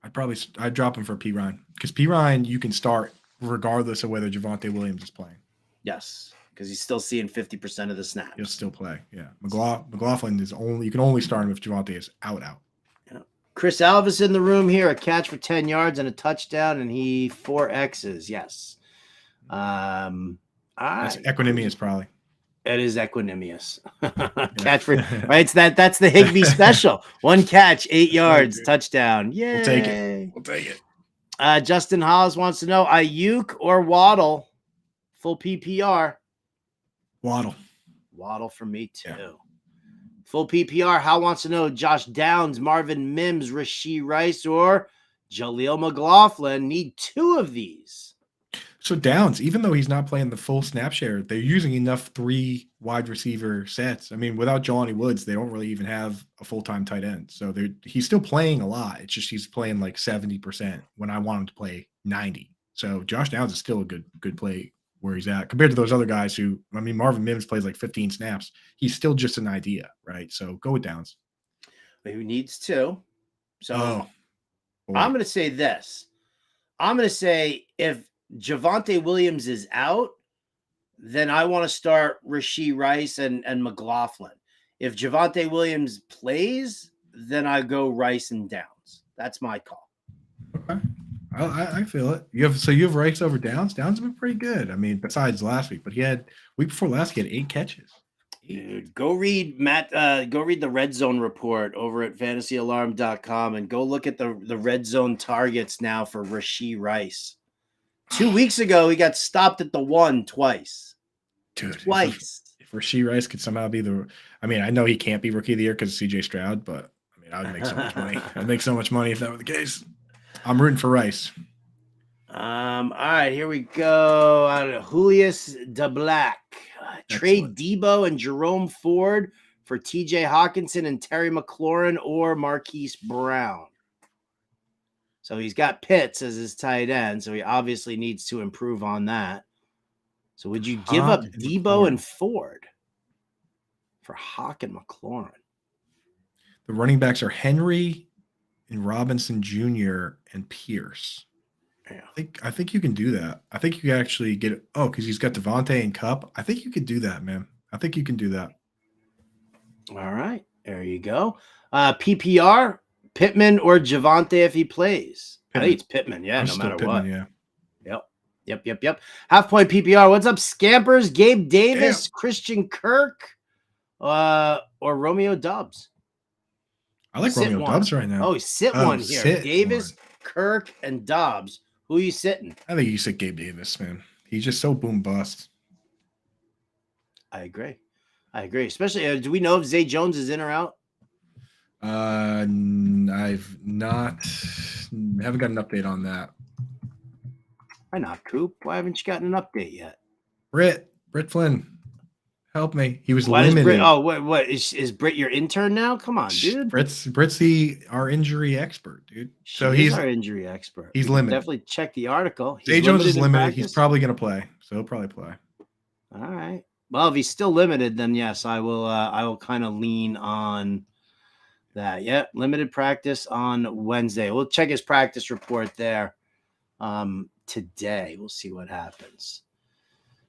I'd drop him for Pirine because Pirine you can start regardless of whether Javonte Williams is playing. Yes, because he's still seeing 50% of the snaps. He'll still play. Yeah, McLaughlin you can only start him if Javonte is out. Yeah. Chris Alvis in the room here, a catch for 10 yards and a touchdown, and he 4 X's. Yes. That's Equanimous, probably. It is Equanimous. Catch for right. That's the Higbee special. 1 catch, 8 yards, touchdown. Yay! We'll take it. Justin Hollis wants to know Ayuk or Waddle, full PPR. Waddle for me too. Yeah. Full PPR. Hal wants to know Josh Downs, Marvin Mims, Rashee Rice, or Jaleel McLaughlin. Need 2 of these. So Downs, even though he's not playing the full snap share, they're using enough 3 wide receiver sets. I mean, without Jelani Woods, they don't really even have a full-time tight end. So he's still playing a lot. It's just he's playing like 70% when I want him to play 90. So Josh Downs is still a good play where he's at compared to those other guys who, I mean, Marvin Mims plays like 15 snaps. He's still just an idea, right? So go with Downs. But who needs 2? So I'm going to say this. I'm going to say if Javonte Williams is out, then I want to start Rashee Rice and McLaughlin. If Javonte Williams plays, then I go Rice and Downs. That's my call. Okay. I feel it. You have Rice over Downs. Downs have been pretty good. I mean, besides last week, but week before last, he had 8 catches. Dude, go read the Red Zone report over at fantasyalarm.com and go look at the Red Zone targets now for Rashee Rice. 2 weeks ago, he got stopped at the 1 twice. Dude, twice. If Rashee Rice could somehow be I know he can't be rookie of the year because of CJ Stroud, but I mean, I would make so much money. I'd make so much money if that were the case. I'm rooting for Rice. All right, here we go. Julius DeBlack. Trade Debo and Jerome Ford for TJ Hawkinson and Terry McLaurin or Marquise Brown. So he's got Pitts as his tight end, so he obviously needs to improve on that. So would you give up Debo and Ford for Hawk and McLaurin? The running backs are Henry and Robinson Jr. and Pierce. Yeah. I think you can do that. I think you can actually get it. Oh, because he's got Devontae and Cup. I think you could do that, man. I think you can do that. All right. There you go. PPR, Pittman or Javonte if he plays. Pittman. I think it's Pittman. Yeah, I'm no still matter Pittman, what. yeah. Yep. Half point PPR. What's up, Scampers? Gabe Davis, Christian Kirk, or Romeo Doubs? I like Romeo Doubs right now. Oh, sit one here. Sit Davis, one. Kirk, and Dobbs. Who are you sitting? I think you said Gabe Davis, man. He's just so boom bust. I agree. Especially, do we know if Zay Jones is in or out? I've not haven't got an update on that. Why not, Coop? Why haven't you gotten an update yet? Britt Flynn, help me. He was Why limited. Britt, what is Britt your intern now? Come on, dude. Britt's our injury expert, dude. So he's our injury expert. He's limited. Definitely check the article. Zay Jones is limited. He's probably going to play, so he'll probably play. All right. Well, if he's still limited, then yes, I will. I will kind of lean on that. Yeah, limited practice on Wednesday. We'll check his practice report there. Today we'll see what happens.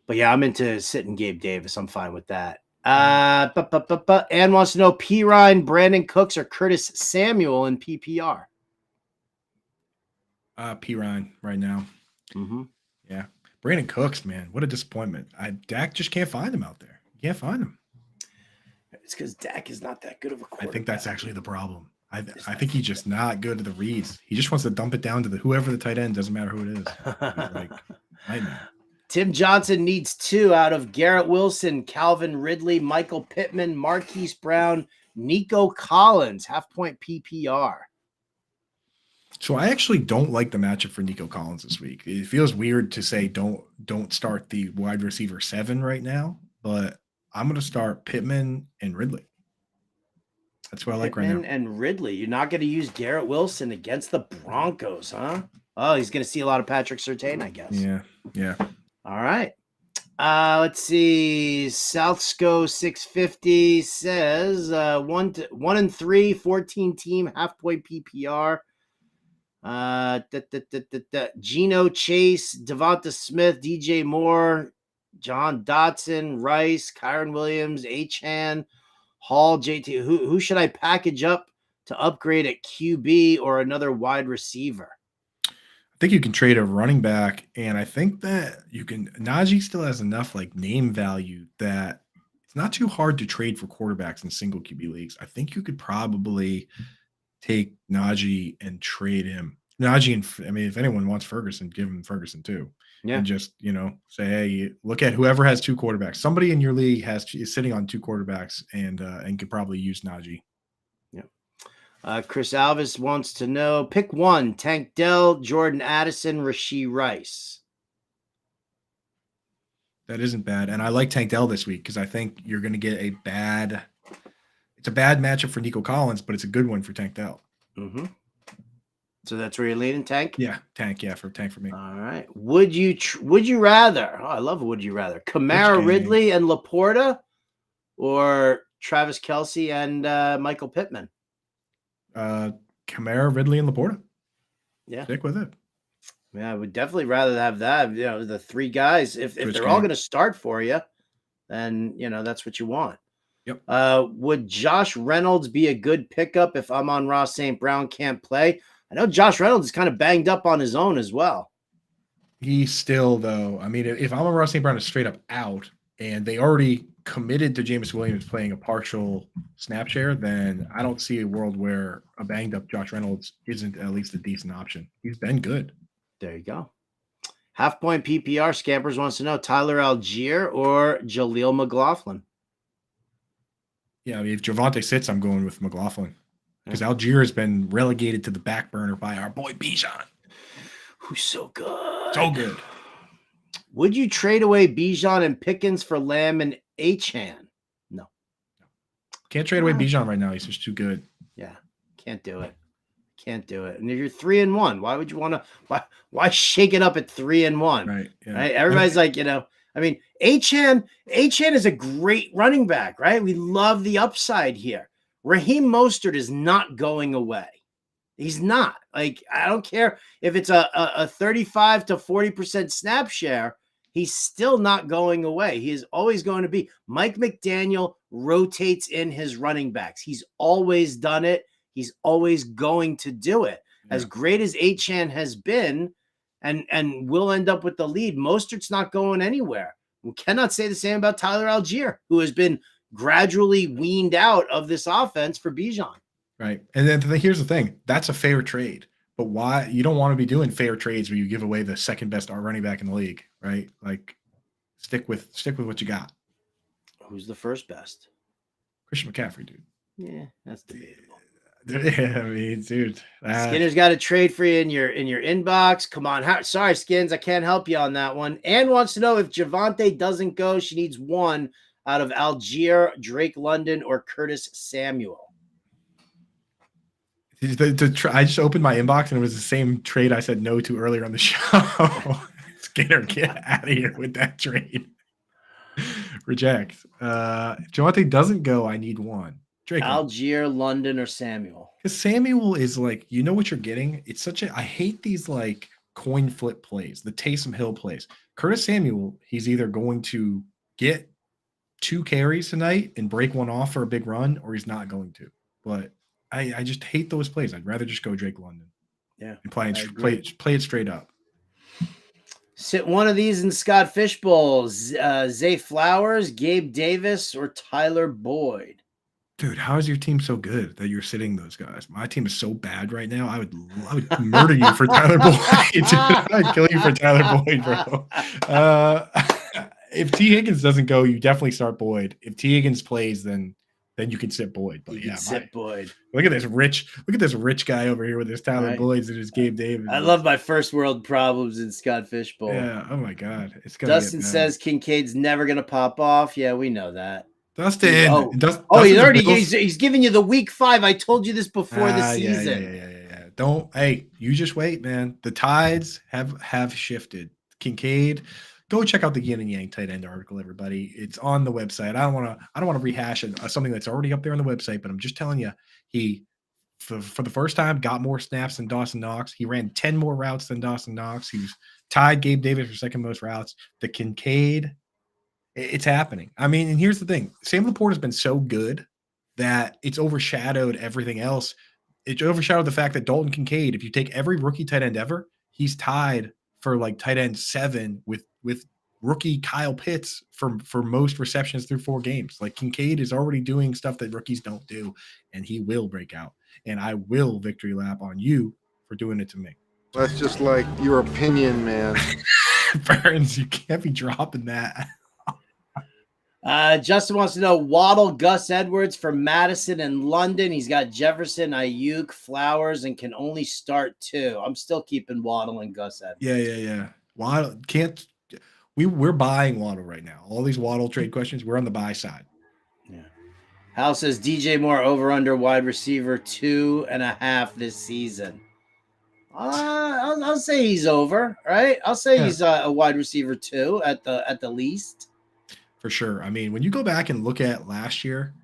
But yeah, I'm into sitting Gabe Davis. I'm fine with that. Ann wants to know P. Ryan, Brandon Cooks, or Curtis Samuel in PPR. P. Ryan right now. Mm-hmm. Yeah. Brandon Cooks, man, what a disappointment. Dak just can't find him out there. You can't find him. It's because Dak is not that good of a quarterback. I think that's actually the problem. I think he's just not good at the reads. He just wants to dump it down to whoever the tight end, doesn't matter who it is. Like, nightmare. Tim Johnson needs 2 out of Garrett Wilson, Calvin Ridley, Michael Pittman, Marquise Brown, Nico Collins, half point PPR. So I actually don't like the matchup for Nico Collins this week. It feels weird to say don't start the wide receiver 7 right now, but I'm going to start Pittman and Ridley. That's what I like right now. And Ridley. You're not going to use Garrett Wilson against the Broncos, huh? Oh, he's going to see a lot of Patrick Surtain, I guess. Yeah. All right. Let's see. Southsco 650 says 1-3, 14 team, half point PPR. Geno Chase, Devonta Smith, DJ Moore, John Dotson, Rice, Kyron Williams, Achan, Hall, JT. Who should I package up to upgrade at QB or another wide receiver? I think you can trade a running back, and I think that you can. Najee still has enough like name value that it's not too hard to trade for quarterbacks in single QB leagues. I think you could probably take Najee and trade him. Najee, and I mean, if anyone wants Ferguson, give him Ferguson too. Yeah. And just, say, hey, look at whoever has 2 quarterbacks. Somebody in your league is sitting on 2 quarterbacks and could probably use Najee. Yeah. Chris Alvis wants to know, pick one: Tank Dell, Jordan Addison, Rashee Rice. That isn't bad. And I like Tank Dell this week because I think you're going to get it's a bad matchup for Nico Collins, but it's a good one for Tank Dell. Mm-hmm. So that's where you're leaning, Tank? Yeah, Tank for me. All right. Would you rather? Oh, I love would you rather. Kamara, Ridley, and Laporta, or Travis Kelce and Michael Pittman? Kamara, Ridley, and Laporta. Yeah. Stick with it. Yeah, I would definitely rather have that. The 3 guys. If they're all going to start for you, then that's what you want. Yep. Would Josh Reynolds be a good pickup if Amon-Ra St. Brown can't play? I know Josh Reynolds is kind of banged up on his own as well. He's still, though. I mean, if Amon-Ra St. Brown is straight up out and they already committed to Jameis Williams playing a partial snap share, then I don't see a world where a banged up Josh Reynolds isn't at least a decent option. He's been good. There you go. Half point PPR. Scampers wants to know Tyler Algier or Jaleel McLaughlin. Yeah, I mean, if Javonte sits, I'm going with McLaughlin. Because Algier has been relegated to the back burner by our boy Bijan. Who's so good. So good. Would you trade away Bijan and Pickens for Lamb and Achan? No. Can't trade away Bijan right now. He's just too good. Yeah, can't do it. And if you're 3-1, why would you want to? Why shake it up at 3-1? Right. Yeah. Right. Everybody's like, I mean, Achan is a great running back, right? We love the upside here, Raheem Mostert is not going away. He's not. Like, I don't care if it's a 35 to 40% snap share. He's still not going away. He is always going to be. Mike McDaniel rotates in his running backs. He's always done it. He's always going to do it. Yeah. As great as Achane has been, and will end up with the lead, Mostert's not going anywhere. We cannot say the same about Tyler Algier, who has been gradually weaned out of this offense for Bijan. Right. And then here's the thing. That's a fair trade. But why? You don't want to be doing fair trades where you give away the second best running back in the league, right? Like, stick with what you got. Who's the first best? Christian McCaffrey, dude. Yeah, that's debatable. Yeah, I mean, dude. Skinner's got a trade for you in your inbox. Come on. Sorry, Skins. I can't help you on that one. Ann wants to know if Javonte doesn't go, she needs one out of Algier, Drake London, or Curtis Samuel. I just opened my inbox and it was the same trade I said no to earlier on the show. Skinner, get out of here with that trade. Reject. Javonte doesn't go. I need one. Drake Algier, London, or Samuel. Because Samuel is like, you know what you're getting. It's such a. I hate these like coin flip plays, the Taysom Hill plays. Curtis Samuel, he's either going to get 2 carries tonight and break one off for a big run, or he's not going to. But I just hate those plays. I'd rather just go Drake London. Yeah, and play it straight up. Sit one of these in Scott Fishbowl. Zay Flowers, Gabe Davis, or Tyler Boyd. Dude, how is your team so good that you're sitting those guys? My team is so bad right now. I would murder you for Tyler Boyd. I'd kill you for Tyler Boyd, bro. If T. Higgins doesn't go, you definitely start Boyd. If T. Higgins plays, then you can sit Boyd. But you can sit Boyd. Look at this rich guy over here with his Tyler Boyds and his Gabe Davis. I love my first world problems in Scott Fishbowl. Yeah. Oh my God. Dustin says Kincaid's never gonna pop off. Yeah, we know that. Dustin. He's giving you the week 5. I told you this before the season. Yeah. You just wait, man. The tides have shifted. Kincaid, go check out the yin and yang tight end article, everybody. It's on the website. I don't want to rehash something that's already up there on the website, but I'm just telling you, he for the first time got more snaps than Dawson Knox. He ran 10 more routes than Dawson Knox. He was tied Gabe Davis for second most routes. The Kincaid. It's happening. I mean, and here's the thing. Sam Laporte has been so good that it's overshadowed everything else. It overshadowed the fact that Dalton Kincaid, if you take every rookie tight end ever, he's tied for like tight end 7 with rookie Kyle Pitts for most receptions through 4 games. Like, Kincaid is already doing stuff that rookies don't do, and he will break out. And I will victory lap on you for doing it to me. That's just like your opinion, man. Burns, you can't be dropping that. Justin wants to know Waddle, Gus Edwards for Madison and London. He's got Jefferson, Ayuk, Flowers, and can only start 2. I'm still keeping Waddle and Gus Edwards. Yeah. Waddle can't. We're buying Waddle right now. All these Waddle trade questions, we're on the buy side. Yeah. Hal says DJ Moore over under wide receiver 2.5 this season. I'll say he's over, right? I'll say he's a wide receiver 2 at the least. For sure. I mean, when you go back and look at last year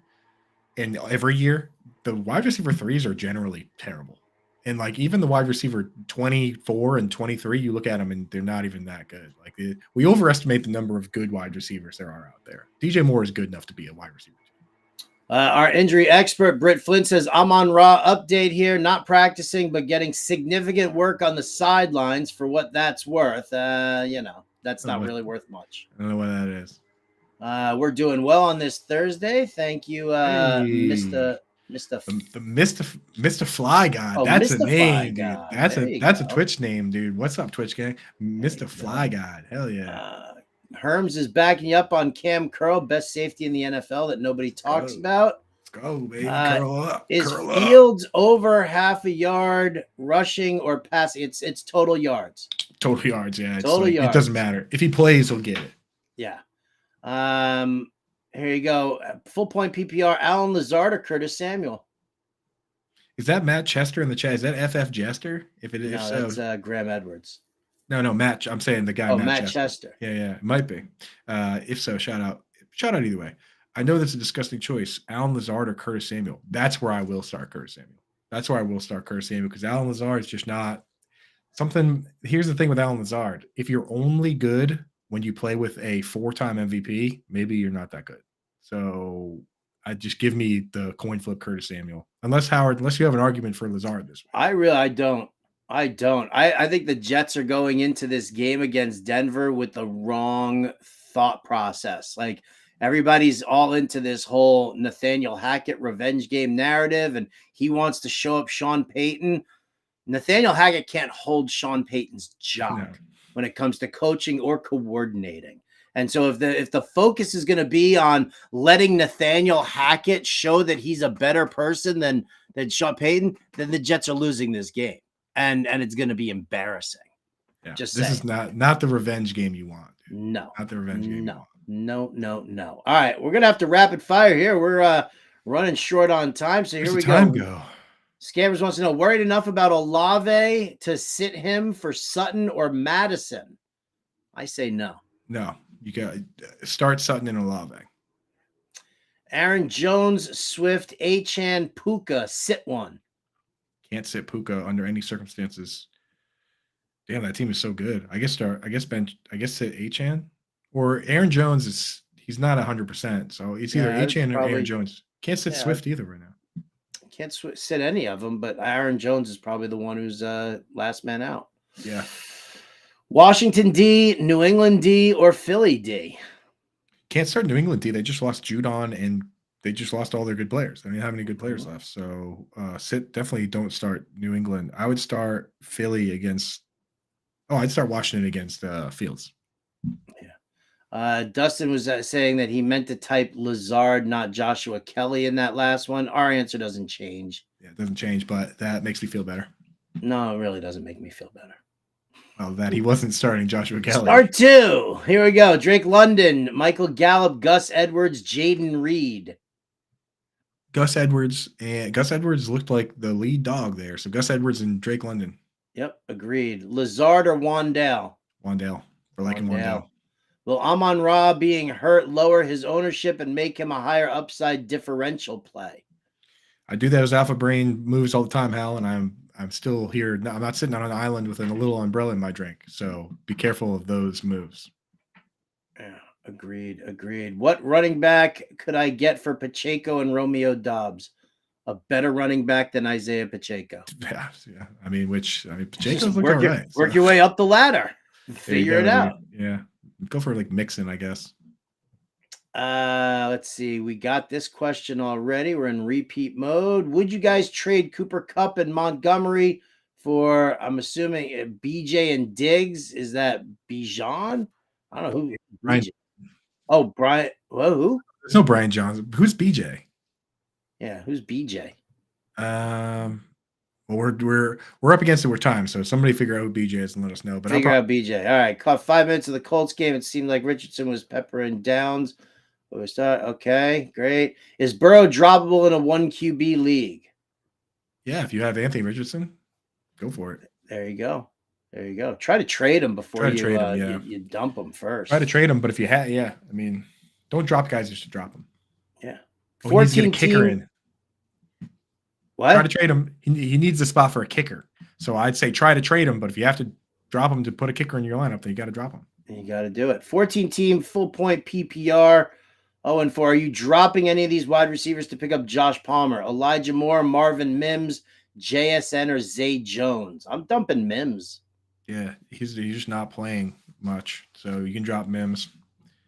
and every year, the wide receiver 3s are generally terrible. And like even the wide receiver 24 and 23, you look at them and they're not even that good. Like we overestimate the number of good wide receivers there are out there. DJ Moore is good enough to be a wide receiver. Our injury expert, Britt Flint, says, I'm on Raw update here, not practicing, but getting significant work on the sidelines for what that's worth. That's not really worth much. I don't know what that is. We're doing well on this Thursday. Thank you, Mr. Mr. Fly God. Oh, that's Mr. a name, God. dude. That's a Twitch name, dude. What's up, Twitch gang? Mr. Fly God. Hell yeah. Herms is backing you up on Cam Curl, best safety in the NFL that nobody talks about. Let's go, baby. Curl up. Is Fields over half a yard rushing or passing? It's total yards. Total yards, yeah. Total yards. It doesn't matter. If he plays, he'll get it. Yeah. Here you go. Full point PPR, Alan Lazard or Curtis Samuel? Is that Matt Chester in the chat? Is that FF Jester? If so, that's Graham Edwards. No, Matt. I'm saying the guy. Matt Chester. Yeah, it might be. If so, shout out either way. I know that's a disgusting choice. Alan Lazard or Curtis Samuel. That's where I will start Curtis Samuel. That's where I will start Curtis Samuel because Alan Lazard is just not something. Here's the thing with Alan Lazard. If you're only good when you play with a 4-time MVP, maybe you're not that good. So I just give me the coin flip Curtis Samuel. Unless you have an argument for Lazard this week. I don't. I think the Jets are going into this game against Denver with the wrong thought process. Like everybody's all into this whole Nathaniel Hackett revenge game narrative, and he wants to show up Sean Payton. Nathaniel Hackett can't hold Sean Payton's job when it comes to coaching or coordinating. And so if the focus is going to be on letting Nathaniel Hackett show that he's a better person than Sean Payton, then the Jets are losing this game. And it's going to be embarrassing. Yeah. Just this saying. is not the revenge game you want. Dude. No. Not the revenge game. No. All right, we're going to have to rapid fire here. We're running short on time, so here we go. Scammers wants to know, worried enough about Olave to sit him for Sutton or Madison? I say no. No, you got start Sutton and Olave. Aaron Jones, Swift, Achane, Puka, sit one. Can't sit Puka under any circumstances. Damn, that team is so good. I guess sit Achane or Aaron Jones he's not 100%. So it's either Achane or Aaron Jones. Can't sit Swift either right now. Can't sit any of them, but Aaron Jones is probably the one who's last man out. Yeah. Washington D, New England D, or Philly D? Can't start New England D. They just lost Judon and they just lost all their good players. They don't have any good players left. So definitely don't start New England. I would start Philly I'd start Washington against Fields. Yeah. Dustin was saying that he meant to type Lazard, not Joshua Kelly in that last one. Our answer doesn't change. Yeah, it doesn't change, but that makes me feel better. No, it really doesn't make me feel better. Well, that he wasn't starting Joshua Kelly. Part 2. Here we go. Drake London, Michael Gallup, Gus Edwards, Jaden Reed. Gus Edwards looked like the lead dog there. So Gus Edwards and Drake London. Yep, agreed. Lazard or Wandale? Wandale. We're liking Wandale. Will Amon-Ra being hurt lower his ownership and make him a higher upside differential play? I do those alpha brain moves all the time, Hal, and I'm still here. I'm not sitting on an island with a little umbrella in my drink. So be careful of those moves. Yeah, agreed. What running back could I get for Pacheco and Romeo Dobbs? A better running back than Isaiah Pacheco. Yeah. Pacheco's looking all right. Work your way up the ladder. Figure it out. Dude. Yeah. Go for Mixon, I guess. Let's see. We got this question already. We're in repeat mode. Would you guys trade Cooper Kupp and Montgomery for, I'm assuming, BJ and Diggs? Is that Bijan? I don't know who. Brian. Oh, Brian. Whoa, who? There's no Brian Johnson. Who's BJ? Yeah, who's BJ? Well, we're up against it with time, so somebody figure out who BJ is and let us know. But figure out BJ. All right, caught 5 minutes of the Colts game. It seemed like Richardson was peppering downs. Okay, great. Is Burrow droppable in a 1 QB league? Yeah, if you have Anthony Richardson, go for it. There you go. Try to trade him before you dump him first. Try to trade him, but if you have, don't drop guys just to drop them. Yeah. 14 needs to get a kicker in. What? Try to trade him. He needs a spot for a kicker. So I'd say try to trade him, but if you have to drop him to put a kicker in your lineup, then you got to drop him. You got to do it. 14-team full point PPR. 0-4. Are you dropping any of these wide receivers to pick up Josh Palmer, Elijah Moore, Marvin Mims, JSN, or Zay Jones? I'm dumping Mims. Yeah, he's just not playing much, so you can drop Mims.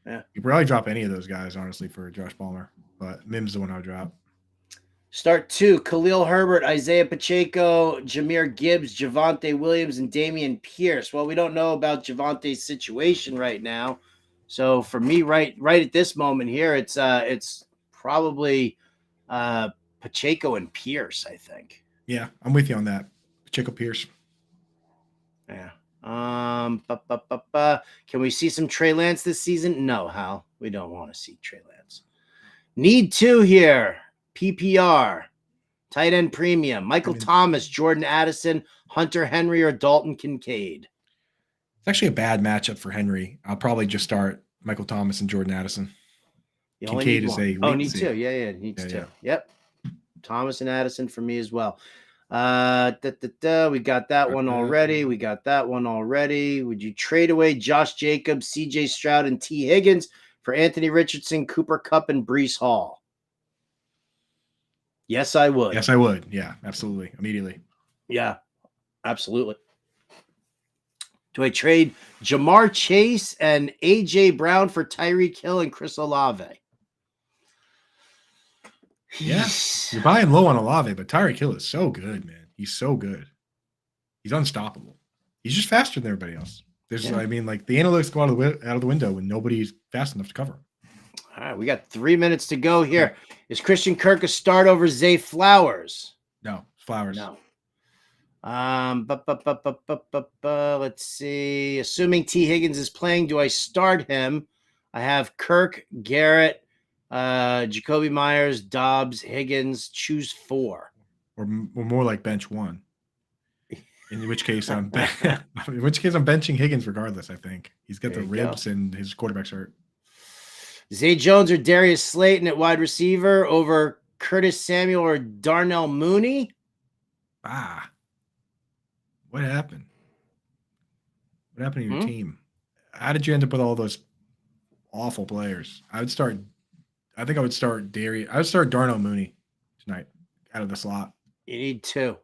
Yeah, you probably drop any of those guys, honestly, for Josh Palmer, but Mims is the one I'll drop. Start 2, Khalil Herbert, Isaiah Pacheco, Jahmyr Gibbs, Javonte Williams, and Dameon Pierce. Well, we don't know about Javonte's situation right now. So for me, right at this moment here, it's probably Pacheco and Pierce, I think. Yeah, I'm with you on that. Pacheco Pierce. Yeah. Can we see some Trey Lance this season? No, Hal. We don't want to see Trey Lance. Need 2 here. PPR. Tight end premium. Michael Thomas, Jordan Addison, Hunter Henry, or Dalton Kincaid. It's actually a bad matchup for Henry. I'll probably just start Michael Thomas and Jordan Addison. You only Kincaid need is one. a Oh, need latency. two. Yeah, needs Yeah, two. yeah. Yep. Thomas and Addison for me as well. We got that one already. Would you trade away Josh Jacobs, CJ Stroud, and T. Higgins for Anthony Richardson, Cooper Kupp, and Brees Hall? Yes, I would. Yes, I would. Yeah, absolutely. Immediately. Yeah, absolutely. Do I trade Jamar Chase and A.J. Brown for Tyreek Hill and Chris Olave? Yeah. You're buying low on Olave, but Tyreek Hill is so good, man. He's so good. He's unstoppable. He's just faster than everybody else. I mean, like the analytics go out of the window when nobody's fast enough to cover. All right, we got 3 minutes to go here. Is Christian Kirk a start over Zay Flowers? No, Flowers. No. Let's see. Assuming T. Higgins is playing, do I start him? I have Kirk, Garrett, Jacoby Myers, Dobbs, Higgins. Choose 4. Or more like bench 1. In which case I'm benching Higgins regardless. I think he's got the ribs and his quarterback's hurt. Zay Jones or Darius Slayton at wide receiver over Curtis Samuel or Darnell Mooney? What happened? What happened to your team? How did you end up with all those awful players? I would start Darnell Mooney tonight out of the slot. You need 2.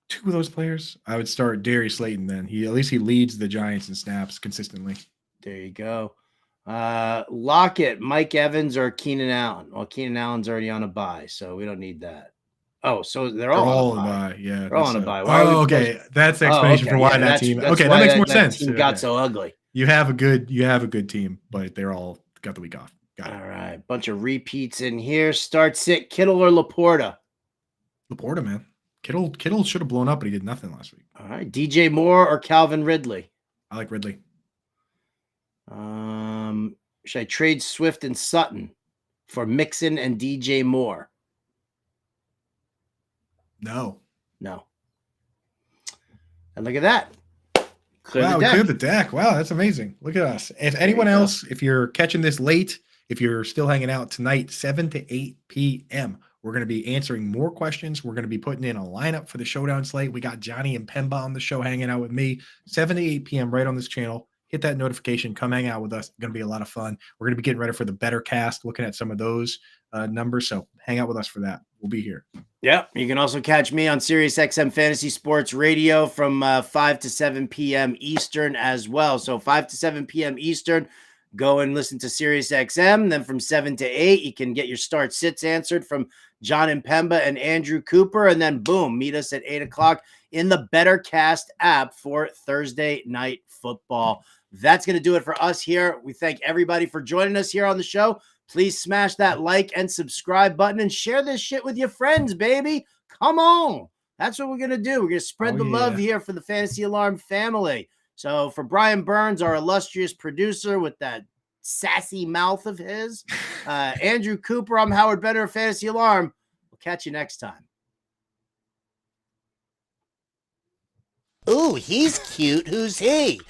2 of those players. I would start Darius Slayton then. He leads the Giants in snaps consistently. There you go. Lockett, Mike Evans, or Keenan Allen. Well, Keenan Allen's already on a bye, so we don't need that. Oh, so they're all on a bye. Yeah, they're all on a bye. Okay. That's the explanation for why that team. Okay, that makes more sense. Team got so ugly. You have a good team, but they're all got the week off. Got it. All right, bunch of repeats in here. Start sit Kittle or Laporta. Laporta, man. Kittle should have blown up, but he did nothing last week. All right, DJ Moore or Calvin Ridley. I like Ridley. Should I trade Swift and Sutton for Mixon and DJ Moore? No. And look at that. We cleared the deck. Wow, that's amazing. Look at us. If anyone else, if you're catching this late, if you're still hanging out tonight, 7 to 8 p.m., we're going to be answering more questions. We're going to be putting in a lineup for the Showdown slate. We got Johnny and Pemba on the show hanging out with me, 7 to 8 p.m. right on this channel. Hit that notification. Come hang out with us. It's going to be a lot of fun. We're going to be getting ready for the better cast, looking at some of those numbers. So hang out with us for that. We'll be here. Yeah. You can also catch me on Sirius XM Fantasy Sports Radio from 5 to 7 p.m. Eastern as well. So 5 to 7 p.m. Eastern, go and listen to Sirius XM. Then from 7 to 8, you can get your start sits answered from John and Pemba and Andrew Cooper. And then boom, meet us at 8 o'clock in the Better Cast app for Thursday Night Football. That's going to do it for us here. We thank everybody for joining us here on the show. Please smash that like and subscribe button and share this shit with your friends, baby. Come on. That's what we're going to do. We're going to spread the love here for the Fantasy Alarm family. So for Brian Burns, our illustrious producer with that sassy mouth of his, Andrew Cooper, I'm Howard Bender of Fantasy Alarm. We'll catch you next time. Ooh, he's cute. Who's he?